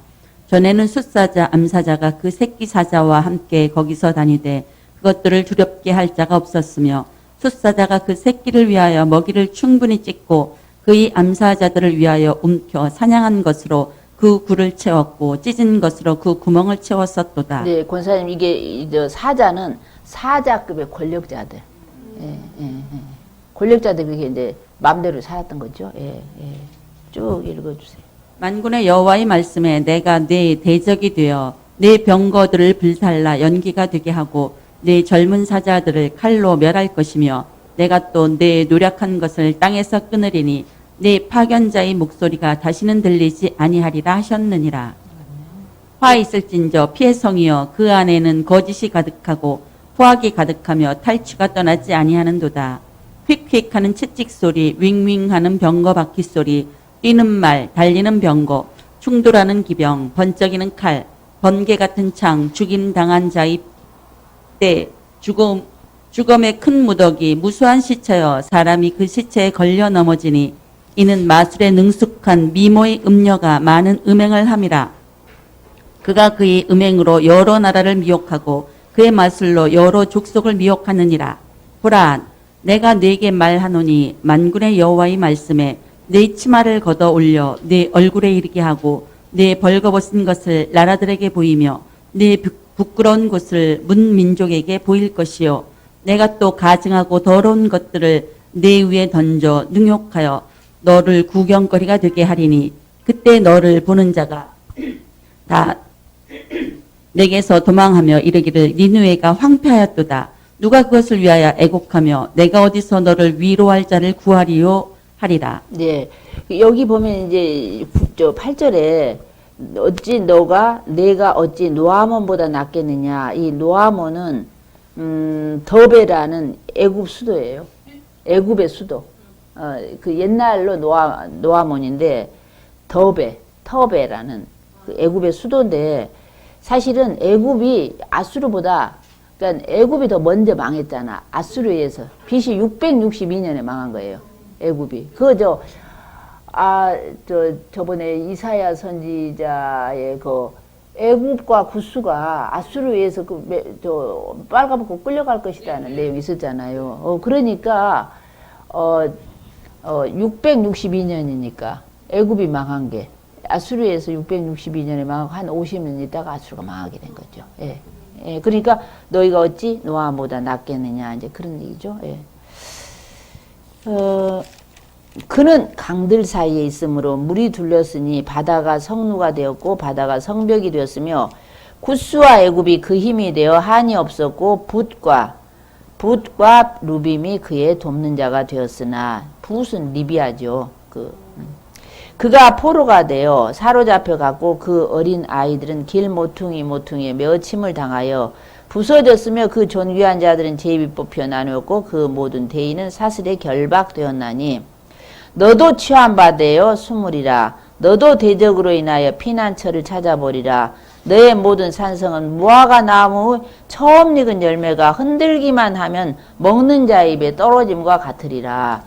전에는 숫사자, 암사자가 그 새끼 사자와 함께 거기서 다니되 그것들을 두렵게 할 자가 없었으며 숫사자가 그 새끼를 위하여 먹이를 충분히 찢고 그의 암사자들을 위하여 움켜 사냥한 것으로 그 굴을 채웠고 찢은 것으로 그 구멍을 채웠었도다. 네, 권사님 이게 사자는 사자급의 권력자들, 권력자들 그게 이제 마음대로 살았던 거죠. 쭉 읽어주세요. 만군의 여호와의 말씀에 내가 네 대적이 되어 네 병거들을 불살라 연기가 되게 하고 네 젊은 사자들을 칼로 멸할 것이며 내가 또 네 노력한 것을 땅에서 끊으리니 네 파견자의 목소리가 다시는 들리지 아니하리라 하셨느니라. 화 있을진저 피의 성이여 그 안에는 거짓이 가득하고 포악이 가득하며 탈취가 떠나지 아니하는도다. 휙휙 하는 채찍 소리, 윙윙하는 병거 바퀴 소리, 뛰는 말, 달리는 병거, 충돌하는 기병, 번쩍이는 칼, 번개 같은 창, 죽임 당한 자의 때, 죽음의 큰 무더기, 무수한 시체여 사람이 그 시체에 걸려 넘어지니 이는 마술에 능숙한 미모의 음녀가 많은 음행을 함이라. 그가 그의 음행으로 여러 나라를 미혹하고 그의 마술로 여러 족속을 미혹하느니라. 보라, 내가 네게 말하노니 만군의 여호와의 말씀에 네 치마를 걷어 올려 네 얼굴에 이르게 하고 네 벌거벗은 것을 나라들에게 보이며 네 부끄러운 곳을 문민족에게 보일 것이요. 내가 또 가증하고 더러운 것들을 네 위에 던져 능욕하여 너를 구경거리가 되게 하리니 그때 너를 보는 자가 다 내게서 도망하며 이르기를 니느웨가 황폐하였도다. 누가 그것을 위하여 애곡하며 내가 어디서 너를 위로할 자를 구하리요 하리라. 네, 여기 보면 이제 저 8절에 어찌 내가 어찌 노아몬보다 낫겠느냐. 이 노아몬은 더베라는 애굽 수도예요. 애굽의 수도. 그 옛날로 노아몬인데 터베라는 그 애굽의 수도인데 사실은 애굽이 아수르보다 그러니까 애굽이 더 먼저 망했잖아. 아수르에 의해서 BC 662년에 망한 거예요. 애굽이. 저번에 이사야 선지자의 그 애굽과 구스가 아수르에 의해서 빨가벗고 끌려갈 것이라는 내용이 있었잖아요. 그러니까 662년이니까 애굽이 망한 게 아수르에서 662년에 망하고 한 50년 있다가 아수르가 망하게 된 거죠. 그러니까 너희가 어찌 노아보다 낫겠느냐 이제 그런 얘기죠. 그는 강들 사이에 있으므로 물이 둘렸으니 바다가 성루가 되었고 바다가 성벽이 되었으며 구스와 애굽이 그 힘이 되어 한이 없었고 붓과 루빔이 그의 돕는 자가 되었으나 붓은 리비아죠. 그가 포로가 되어 사로잡혀 갔고 그 어린 아이들은 길 모퉁이에 메어 침을 당하여 부서졌으며 그 존귀한 자들은 제비 뽑혀 나누었고 그 모든 대인은 사슬에 결박되었나니 너도 취한 바 되어 숨으리라. 너도 대적으로 인하여 피난처를 찾아보리라. 너의 모든 산성은 무화과 나무 처음 익은 열매가 흔들기만 하면 먹는 자의 입에 떨어짐과 같으리라.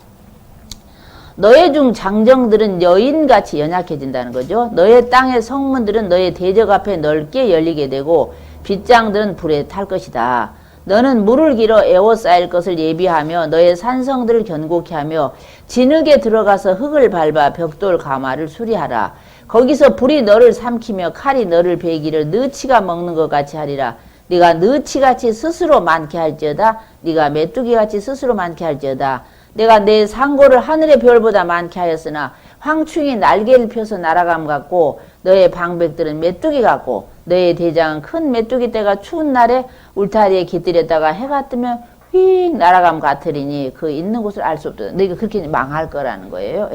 너의 중 장정들은 여인같이 연약해진다는 거죠. 너의 땅의 성문들은 너의 대적 앞에 넓게 열리게 되고 빗장들은 불에 탈 것이다. 너는 물을 길어 에워싸일 것을 예비하며 너의 산성들을 견고케 하며 진흙에 들어가서 흙을 밟아 벽돌 가마를 수리하라. 거기서 불이 너를 삼키며 칼이 너를 베기를 느치가 먹는 것 같이 하리라. 네가 느치같이 스스로 많게 할지어다. 네가 메뚜기같이 스스로 많게 할지어다. 내가 내 상고를 하늘의 별보다 많게 하였으나 황충이 날개를 펴서 날아감 같고 너의 방백들은 메뚜기 같고 너의 대장은 큰 메뚜기 떼가 추운 날에 울타리에 깃들였다가 해가 뜨면 휙 날아감 같으리니 그 있는 곳을 알 수 없다. 너희가 그렇게 망할 거라는 거예요.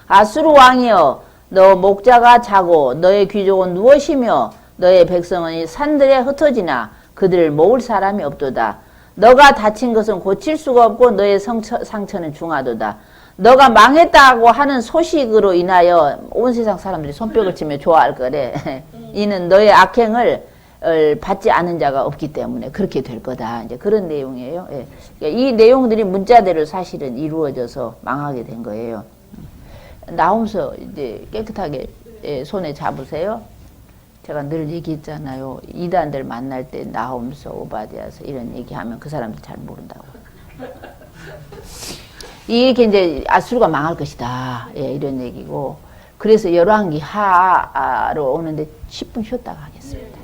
아수르 왕이여 너 목자가 자고 너의 귀족은 누워 쉬며 너의 백성은 산들에 흩어지나 그들을 모을 사람이 없도다. 너가 다친 것은 고칠 수가 없고 너의 상처는 중하도다. 너가 망했다고 하는 소식으로 인하여 온 세상 사람들이 손뼉을 치며 좋아할 거래. 이는 너의 악행을 받지 않은 자가 없기 때문에 그렇게 될 거다. 이제 그런 내용이에요. 예. 그러니까 이 내용들이 문자대로 사실은 이루어져서 망하게 된 거예요. 나홈서 이제 깨끗하게 손에 잡으세요. 제가 늘 얘기했잖아요. 이단들 만날 때 나홈서, 오바댜서 이런 얘기하면 그 사람들 잘 모른다고. 이게 이제 아수르가 망할 것이다. 예, 이런 얘기고. 그래서 열왕기 하로 오는데 10분 쉬었다가 하겠습니다.